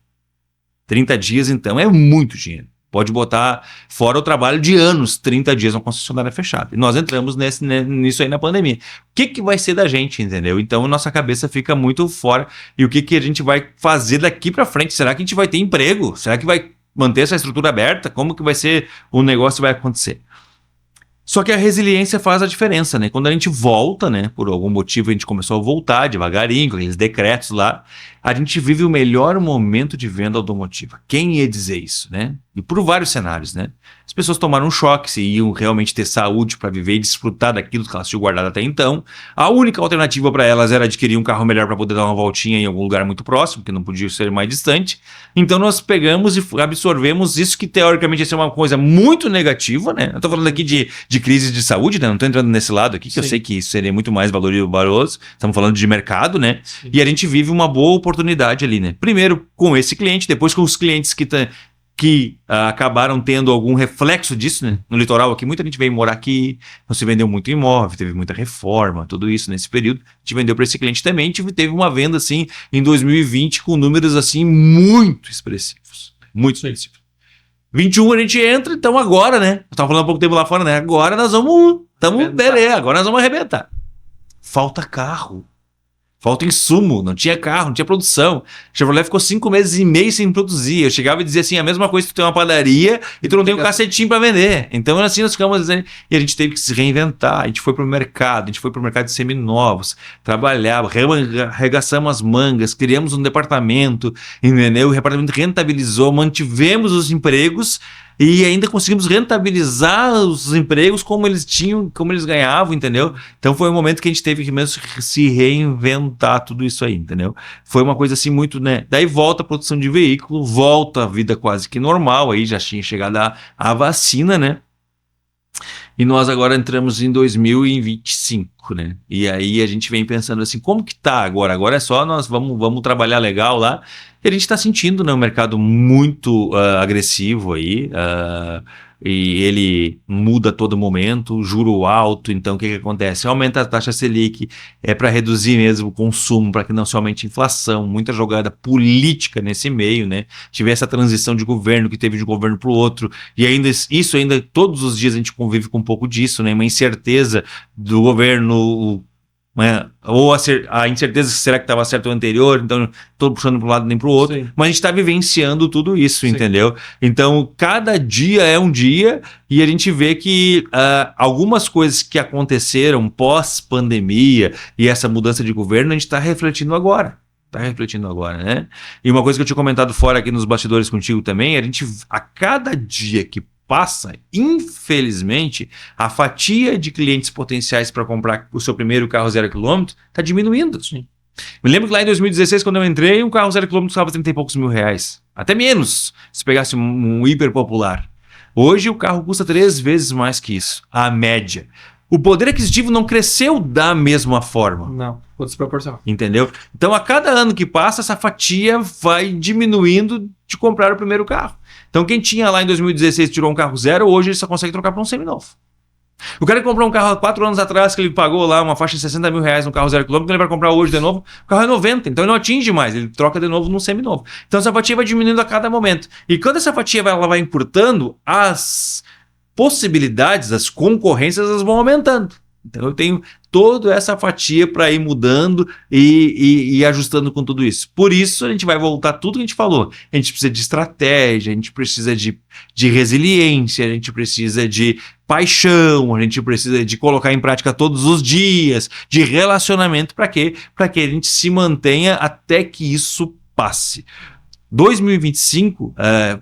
30 dias, então, é muito dinheiro. Pode botar fora o trabalho de anos, 30 dias uma concessionária fechada. E nós entramos nisso aí na pandemia. O que vai ser da gente, entendeu? Então, nossa cabeça fica muito fora. E o que a gente vai fazer daqui para frente? Será que a gente vai ter emprego? Será que vai manter essa estrutura aberta? Como que vai ser o negócio vai acontecer? Só que a resiliência faz a diferença, né? Quando a gente volta, né? Por algum motivo a gente começou a voltar devagarinho, com aqueles decretos lá, a gente vive o melhor momento de venda automotiva. Quem ia dizer isso, né? E por vários cenários, né? As pessoas tomaram um choque, se iam realmente ter saúde para viver e desfrutar daquilo que elas tinham guardado até então. A única alternativa para elas era adquirir um carro melhor para poder dar uma voltinha em algum lugar muito próximo, que não podia ser mais distante. Então nós pegamos e absorvemos isso que teoricamente ia ser uma coisa muito negativa, né? Eu tô falando aqui de crise de saúde, né? Não tô entrando nesse lado aqui, que eu sei que isso seria muito mais valoroso. Estamos falando de mercado, né? Sim. E a gente vive uma boa oportunidade ali, né? Primeiro com esse cliente, depois com os clientes que acabaram tendo algum reflexo disso, né? No litoral aqui, muita gente veio morar aqui, não se vendeu muito imóvel, teve muita reforma, tudo isso nesse período. A gente vendeu para esse cliente também, teve uma venda assim em 2020 com números assim muito expressivos. Muito expressivos. 21 a gente entra, então agora, né? Eu estava falando há pouco tempo lá fora, né? Agora nós beleza, agora nós vamos arrebentar. Falta carro. Falta insumo, não tinha carro, não tinha produção. Chevrolet ficou 5 meses e meio sem produzir. Eu chegava e dizia assim, a mesma coisa que tu tem uma padaria e tu não tem um cacetinho para vender. Então assim nós ficamos dizendo, e a gente teve que se reinventar. A gente foi pro mercado, de seminovos, trabalhava, arregaçamos as mangas, criamos um departamento, entendeu? O departamento rentabilizou, mantivemos os empregos e ainda conseguimos rentabilizar os empregos como eles tinham, como eles ganhavam, entendeu? Então foi um momento que a gente teve que mesmo se reinventar tudo isso aí, entendeu? Foi uma coisa assim muito, né? Daí volta a produção de veículo, volta a vida quase que normal, aí já tinha chegado a vacina, né? E nós agora entramos em 2025, né? E aí a gente vem pensando assim, como que tá agora? Agora é só nós vamos trabalhar legal lá. E a gente está sentindo, né, um mercado muito agressivo aí, e ele muda a todo momento, juro alto, então o que acontece? Aumenta a taxa Selic, para reduzir mesmo o consumo, para que não se aumente a inflação, muita jogada política nesse meio, né? Tive essa transição de governo que teve de um governo para o outro, e ainda todos os dias a gente convive com um pouco disso, né? Uma incerteza do governo, né? Ou a incerteza se será que estava certo o anterior, então estou puxando para um lado nem para o outro. Sim. Mas a gente está vivenciando tudo isso, sim, entendeu? Então cada dia é um dia e a gente vê que algumas coisas que aconteceram pós-pandemia e essa mudança de governo a gente está refletindo agora. Né? E uma coisa que eu tinha comentado fora aqui nos bastidores contigo também, a cada dia que passa, infelizmente, a fatia de clientes potenciais para comprar o seu primeiro carro 0 km está diminuindo. Sim. Me lembro que lá em 2016, quando eu entrei, um carro 0 km custava 30 e poucos mil reais. Até menos, se pegasse um hiper popular. Hoje o carro custa 3 vezes mais que isso, a média. O poder aquisitivo não cresceu da mesma forma. Não, ficou desproporcional. Entendeu? Então, a cada ano que passa, essa fatia vai diminuindo de comprar o primeiro carro. Então, quem tinha lá em 2016 tirou um carro zero, hoje ele só consegue trocar para um seminovo. O cara que comprou um carro há 4 anos atrás, que ele pagou lá uma faixa de 60 mil reais no carro 0 km, ele vai comprar hoje de novo, o carro é 90, então ele não atinge mais, ele troca de novo num seminovo. Então, essa fatia vai diminuindo a cada momento. E quando essa fatia ela vai encurtando, as possibilidades, as concorrências, elas vão aumentando. Então eu tenho toda essa fatia para ir mudando e ajustando com tudo isso. Por isso a gente vai voltar tudo que a gente falou. A gente precisa de estratégia, a gente precisa de resiliência, a gente precisa de paixão, a gente precisa de colocar em prática todos os dias, de relacionamento, para quê? Para que a gente se mantenha até que isso passe. 2025,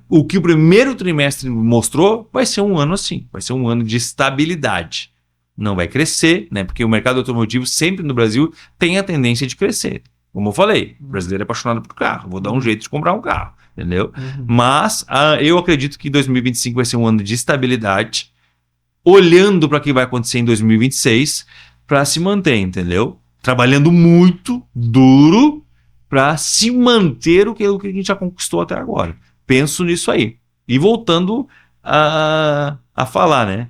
o que o primeiro trimestre mostrou, vai ser um ano assim, vai ser um ano de estabilidade. Não vai crescer, né? Porque o mercado automotivo sempre no Brasil tem a tendência de crescer. Como eu falei, o brasileiro é apaixonado por carro, vou dar um jeito de comprar um carro, entendeu? Mas eu acredito que 2025 vai ser um ano de estabilidade, olhando para o que vai acontecer em 2026, para se manter, entendeu? Trabalhando muito, duro, para se manter o que a gente já conquistou até agora. Penso nisso aí. E voltando a falar, né?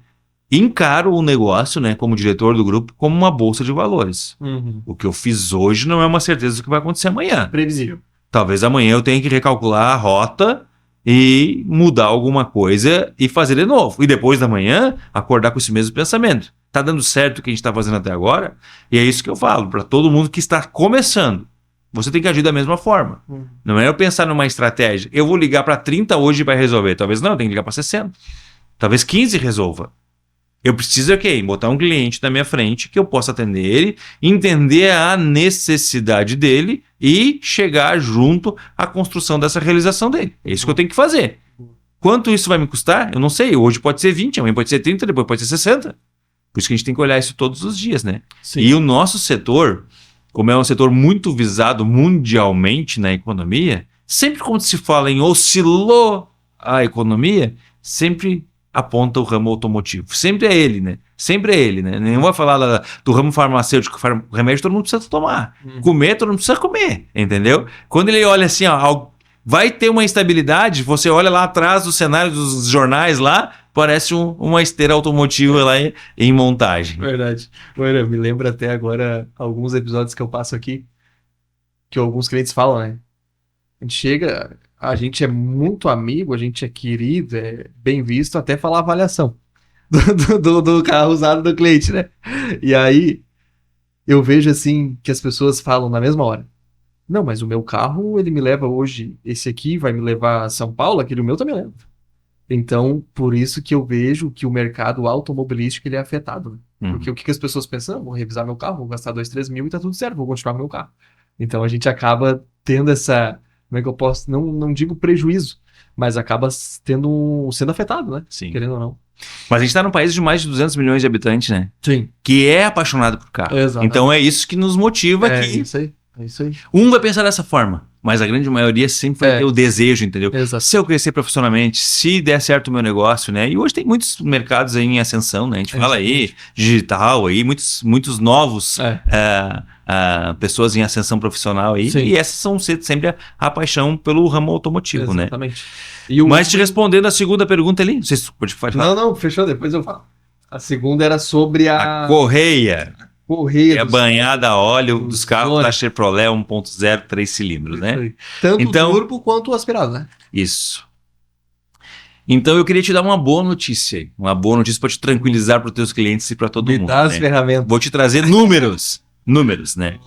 Encaro o negócio, né, como diretor do grupo, como uma bolsa de valores. O que eu fiz hoje não é uma certeza do que vai acontecer amanhã. Previsível. Talvez amanhã eu tenha que recalcular a rota e mudar alguma coisa e fazer de novo. E depois da manhã, acordar com esse mesmo pensamento. Tá dando certo o que a gente está fazendo até agora? E é isso que eu falo para todo mundo que está começando. Você tem que agir da mesma forma. Não é eu pensar numa estratégia. Eu vou ligar para 30 hoje e vai resolver. Talvez não, eu tenho que ligar para 60. Talvez 15 resolva. Eu preciso botar um cliente na minha frente que eu possa atender ele, entender a necessidade dele e chegar junto à construção dessa realização dele. É isso que eu tenho que fazer. Quanto isso vai me custar? Eu não sei. Hoje pode ser 20, amanhã pode ser 30, depois pode ser 60. Por isso que a gente tem que olhar isso todos os dias, né? Sim. E o nosso setor, como é um setor muito visado mundialmente na economia, sempre quando se fala em oscilou a economia, sempre aponta o ramo automotivo. Sempre é ele, né? Sempre é ele, né? Nenhum vai falar do ramo farmacêutico. Remédio todo mundo precisa tomar. Comer todo mundo precisa comer, entendeu? Quando ele olha assim, ó, vai ter uma instabilidade, você olha lá atrás do cenário dos jornais lá, parece uma esteira automotiva lá em montagem. Verdade. Bueno, me lembra até agora alguns episódios que eu passo aqui, que alguns clientes falam, né? A gente chega... A gente é muito amigo, a gente é querido, é bem visto, até falar avaliação do carro usado do cliente, né? E aí, eu vejo assim, que as pessoas falam na mesma hora. Não, mas o meu carro, ele me leva hoje, esse aqui vai me levar a São Paulo, aquele meu também leva. Então, por isso que eu vejo que o mercado automobilístico ele é afetado. Né? Porque o que as pessoas pensam? Vou revisar meu carro, vou gastar 2, 3 mil e tá tudo certo, vou continuar com meu carro. Então, a gente acaba tendo essa... Como é que eu posso... Não digo prejuízo, mas acaba sendo afetado, né? Sim. Querendo ou não. Mas a gente está num país de mais de 200 milhões de habitantes, né? Sim. Que é apaixonado por carro. Exatamente. Então é isso que nos motiva aqui. É isso aí. Um vai pensar dessa forma, mas a grande maioria sempre vai ter o desejo, entendeu? Exato. Se eu crescer profissionalmente, se der certo o meu negócio, né? E hoje tem muitos mercados aí em ascensão, né? A gente fala aí, digital aí, muitos novos pessoas em ascensão profissional aí. Sim. E essas são sempre a paixão pelo ramo automotivo, exatamente. Né? Mas te respondendo a segunda pergunta ali, não sei se tu pode falar. Não, fechou, depois eu falo. A segunda era sobre a correia. É a banhada a óleo dos carros da Chevrolet 1.0, 3 cilindros, né? Tanto o turbo quanto o aspirado, né? Isso. Então eu queria te dar uma boa notícia aí. Uma boa notícia para te tranquilizar para os teus clientes e para todo mundo. Me dá as ferramentas. Vou te trazer números. Números, né?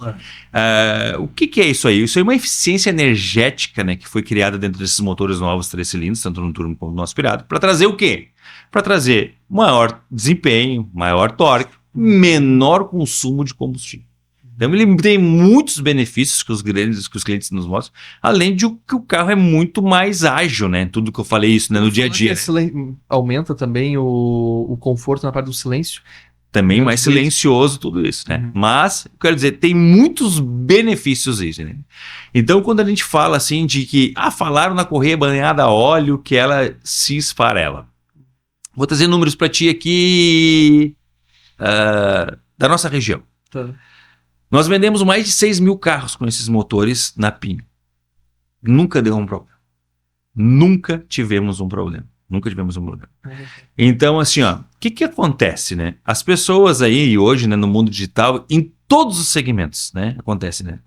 O que é isso aí? Isso aí é uma eficiência energética, né? Que foi criada dentro desses motores novos 3 cilindros, tanto no turbo quanto no aspirado. Para trazer o quê? Para trazer maior desempenho, maior torque, menor consumo de combustível. Então ele tem muitos benefícios que os clientes nos mostram, além de que o carro é muito mais ágil, né? Tudo que eu falei isso, né? No dia a dia. Aumenta também o conforto na parte do silêncio. Também mais silencioso tudo isso, né? Mas, eu quero dizer, tem muitos benefícios isso, né? Então, quando a gente fala assim de que, falaram na correia banhada a óleo que ela se esfarela. Vou trazer números para ti aqui da nossa região. Tá. Nós vendemos mais de 6 mil carros com esses motores na PIN. Nunca deu um problema. Nunca tivemos um problema. Então, assim, o que acontece, né? As pessoas aí hoje, né, no mundo digital, em todos os segmentos, né? Acontece, né?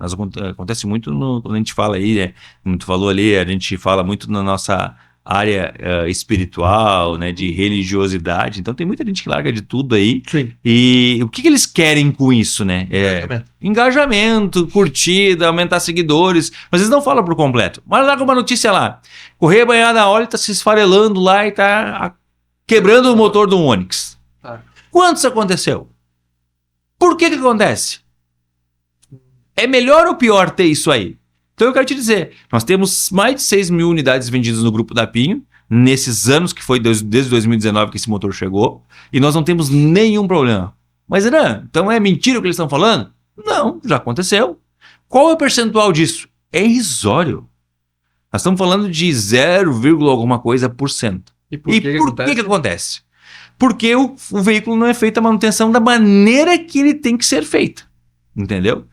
Acontece muito quando a gente fala aí, né? Como tu falou ali, a gente fala muito na nossa área espiritual, né, de religiosidade. Então tem muita gente que larga de tudo aí. Sim. E o que eles querem com isso, né? Engajamento, curtida, aumentar seguidores. Mas eles não falam por completo. Mas larga uma notícia lá. Correia banhada a óleo tá se esfarelando lá e tá quebrando o motor do Onix. Quando isso aconteceu? Por que acontece? É melhor ou pior ter isso aí? Então eu quero te dizer, nós temos mais de 6 mil unidades vendidas no grupo da Pinho, nesses anos que foi desde 2019 que esse motor chegou, e nós não temos nenhum problema. Mas, Renan, então é mentira o que eles estão falando? Não, já aconteceu. Qual é o percentual disso? É irrisório. Nós estamos falando de 0, alguma coisa por cento. E por que acontece? Porque o veículo não é feito a manutenção da maneira que ele tem que ser feita. Entendeu?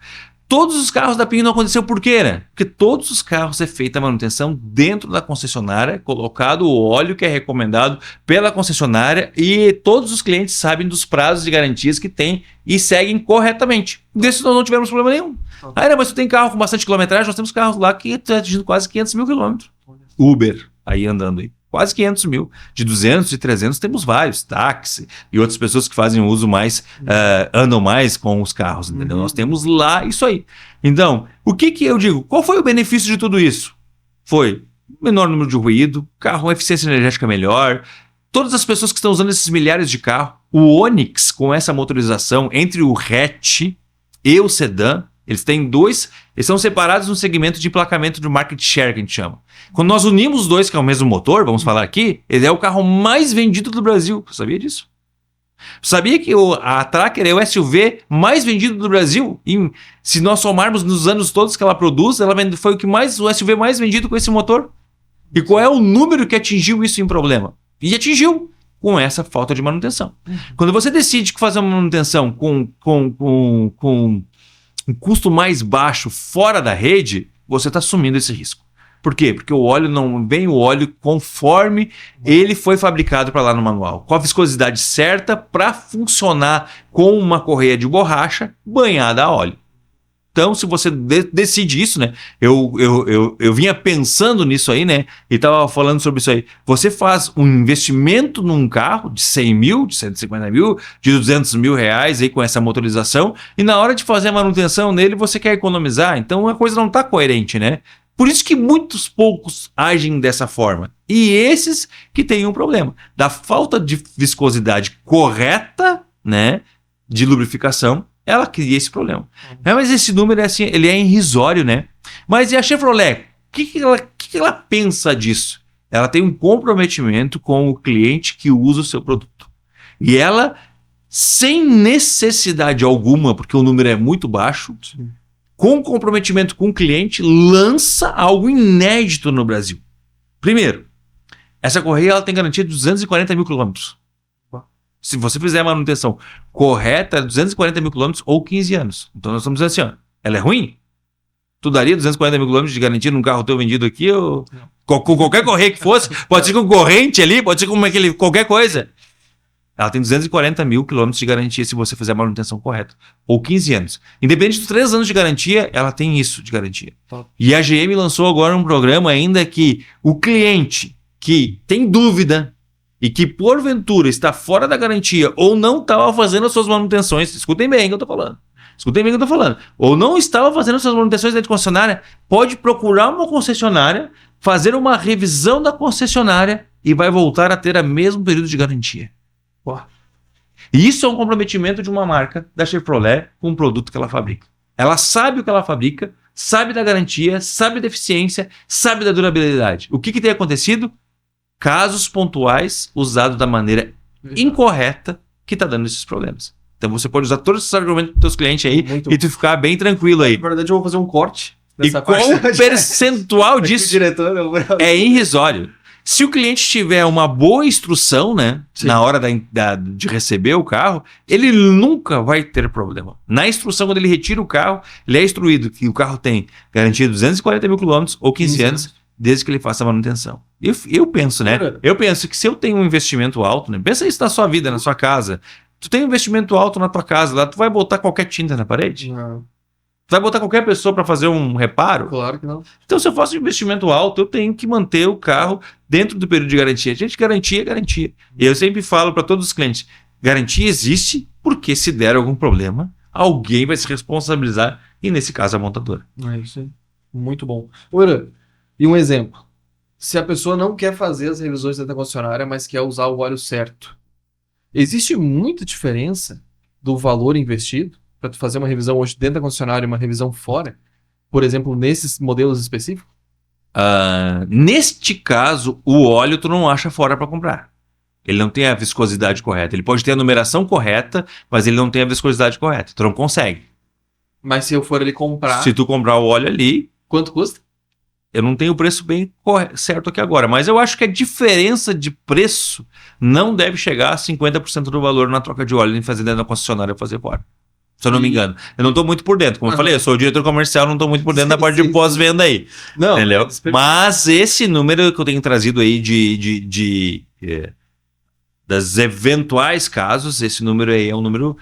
Todos os carros da Pinho não aconteceu por quê, né? Porque todos os carros é feita a manutenção dentro da concessionária, colocado o óleo que é recomendado pela concessionária e todos os clientes sabem dos prazos de garantias que tem e seguem corretamente. Desse nós não tivemos problema nenhum. Aí, mas tu tem carro com bastante quilometragem, nós temos carros lá que estão atingindo quase 500 mil quilômetros. Uber, aí andando aí. Quase 500 mil. De 200 e 300 temos vários, táxi e outras pessoas que fazem uso mais, andam mais com os carros, entendeu? Nós temos lá isso aí. Então, o que eu digo? Qual foi o benefício de tudo isso? Foi menor número de ruído, carro, eficiência energética melhor, todas as pessoas que estão usando esses milhares de carros, o Onix com essa motorização entre o hatch e o sedã, eles são separados no segmento de emplacamento do market share, que a gente chama. Quando nós unimos os dois, que é o mesmo motor, vamos falar aqui, ele é o carro mais vendido do Brasil. Você sabia disso? Sabia que a Tracker é o SUV mais vendido do Brasil? E se nós somarmos nos anos todos que ela produz, foi o SUV mais vendido com esse motor. E qual é o número que atingiu isso em problema? E atingiu com essa falta de manutenção. Quando você decide fazer uma manutenção com um custo mais baixo fora da rede, você está assumindo esse risco. Por quê? Porque o óleo não vem o óleo conforme ele foi fabricado para lá no manual, com a viscosidade certa para funcionar com uma correia de borracha banhada a óleo. Então, se você decide isso, né? Eu vinha pensando nisso aí, né? E estava falando sobre isso aí. Você faz um investimento num carro de 100 mil, de 150 mil, de 200 mil reais aí com essa motorização, e na hora de fazer a manutenção nele, você quer economizar. Então, a coisa não está coerente, né? Por isso que muitos poucos agem dessa forma. E esses que têm um problema. Da falta de viscosidade correta, né? De lubrificação, ela cria esse problema. Mas esse número é assim, ele é irrisório, né? Mas e a Chevrolet? O que ela pensa disso? Ela tem um comprometimento com o cliente que usa o seu produto. E ela, sem necessidade alguma, porque o número é muito baixo, com comprometimento com o cliente, lança algo inédito no Brasil. Primeiro, essa correia ela tem garantia de 240 mil quilômetros. Se você fizer a manutenção correta, 240 mil quilômetros ou 15 anos. Então nós estamos dizendo assim, ó, ela é ruim? Tu daria 240 mil quilômetros de garantia num carro teu vendido aqui? Ou... com qualquer correia que fosse, pode ser com corrente ali, pode ser com qualquer coisa. Ela tem 240 mil quilômetros de garantia se você fizer a manutenção correta. Ou 15 anos. Independente dos 3 anos de garantia, ela tem isso de garantia. E a GM lançou agora um programa ainda que o cliente que tem dúvida e que porventura está fora da garantia ou não estava fazendo as suas manutenções, escutem bem o que eu estou falando, ou não estava fazendo as suas manutenções dentro de concessionária, pode procurar uma concessionária, fazer uma revisão da concessionária e vai voltar a ter o mesmo período de garantia. E isso é um comprometimento de uma marca da Chevrolet com o produto que ela fabrica. Ela sabe o que ela fabrica, sabe da garantia, sabe da eficiência, sabe da durabilidade. O que tem acontecido? Casos pontuais usados da maneira incorreta que está dando esses problemas. Então você pode usar todos esses argumentos dos seus clientes aí e tu ficar bem tranquilo aí. Na verdade eu vou fazer um corte nessa parte. E qual o percentual disso é irrisório. Se o cliente tiver uma boa instrução, né, na hora de receber o carro, ele nunca vai ter problema. Na instrução, quando ele retira o carro, ele é instruído que o carro tem garantia de 240 mil quilômetros ou 15 anos, desde que ele faça a manutenção. Eu penso, né? Eu penso que se eu tenho um investimento alto, né? Pensa isso na sua vida, na sua casa. Tu tem um investimento alto na tua casa, lá tu vai botar qualquer tinta na parede? Não. Vai botar qualquer pessoa para fazer um reparo? Claro que não. Então, se eu faço um investimento alto, eu tenho que manter o carro dentro do período de garantia. Gente, garantia é garantia. E eu sempre falo para todos os clientes, garantia existe porque se der algum problema, alguém vai se responsabilizar, e nesse caso a montadora. É isso aí. Muito bom. Ora, e um exemplo. Se a pessoa não quer fazer as revisões dentro da concessionária, mas quer usar o óleo certo, existe muita diferença do valor investido para tu fazer uma revisão hoje dentro da concessionária e uma revisão fora? Por exemplo, nesses modelos específicos? Neste caso, o óleo tu não acha fora para comprar. Ele não tem a viscosidade correta. Ele pode ter a numeração correta, mas ele não tem a viscosidade correta. Tu não consegue. Mas se eu for ali comprar... Se tu comprar o óleo ali... Quanto custa? Eu não tenho o preço bem certo aqui agora, mas eu acho que a diferença de preço não deve chegar a 50% do valor na troca de óleo em fazer dentro da concessionária ou fazer fora. Se eu não me engano. Eu não estou muito por dentro. Como eu falei, eu sou o diretor comercial, não estou muito por dentro da parte de pós-venda aí. Não. Entendeu? Mas esse número que eu tenho trazido aí das eventuais casos, esse número aí é um número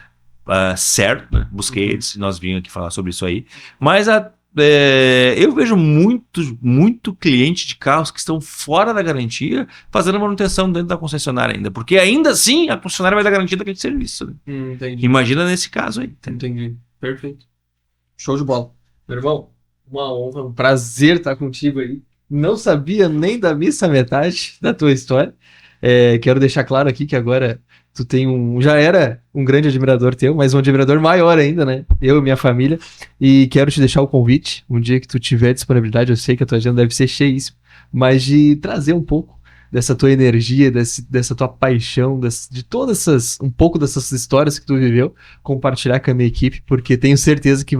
certo, né? Busquei eles, nós vimos aqui falar sobre isso aí. Mas eu vejo muito cliente de carros que estão fora da garantia fazendo manutenção dentro da concessionária ainda. Porque ainda assim a concessionária vai dar garantia daquele serviço. Né? Entendi. Imagina nesse caso aí. Entendi. Perfeito. Show de bola. Meu irmão, uma honra, um prazer estar contigo aí. Não sabia nem da missa metade da tua história. Quero deixar claro aqui que agora tu tem já era um grande admirador teu, mas um admirador maior ainda, né? Eu e minha família. E quero te deixar o convite, um dia que tu tiver disponibilidade, eu sei que a tua agenda deve ser cheíssima, mas de trazer um pouco dessa tua energia, dessa tua paixão, de todas um pouco dessas histórias que tu viveu, compartilhar com a minha equipe, porque tenho certeza que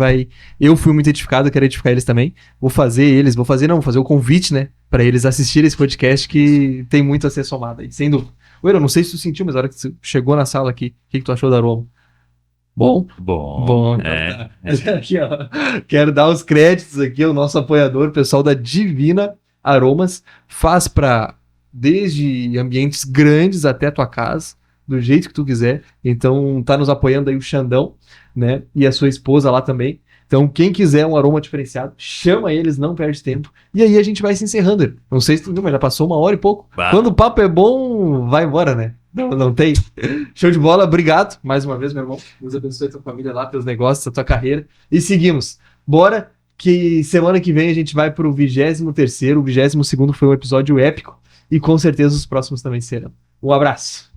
eu fui muito edificado, quero edificar eles também. Vou fazer o convite, né? Para eles assistirem esse podcast que tem muito a ser somado aí, sem dúvida. Eu não sei se tu sentiu, mas na hora que tu chegou na sala aqui, o que tu achou da aroma? Bom. Aqui, ó, quero dar os créditos aqui ao nosso apoiador, o pessoal da Divina Aromas, faz desde ambientes grandes até a tua casa, do jeito que tu quiser. Então tá nos apoiando aí o Xandão, né? E a sua esposa lá também. Então quem quiser um aroma diferenciado, chama eles, não perde tempo. E aí a gente vai se encerrando. Não sei se tu viu, mas já passou 1 hora e pouco. Bah. Quando o papo é bom, vai embora, né? Não tem. Show de bola, obrigado mais uma vez, meu irmão. Deus abençoe a tua família lá, teus negócios, a tua carreira. E seguimos. Bora, que semana que vem a gente vai pro 23º, o 22º foi um episódio épico. E com certeza os próximos também serão. Um abraço.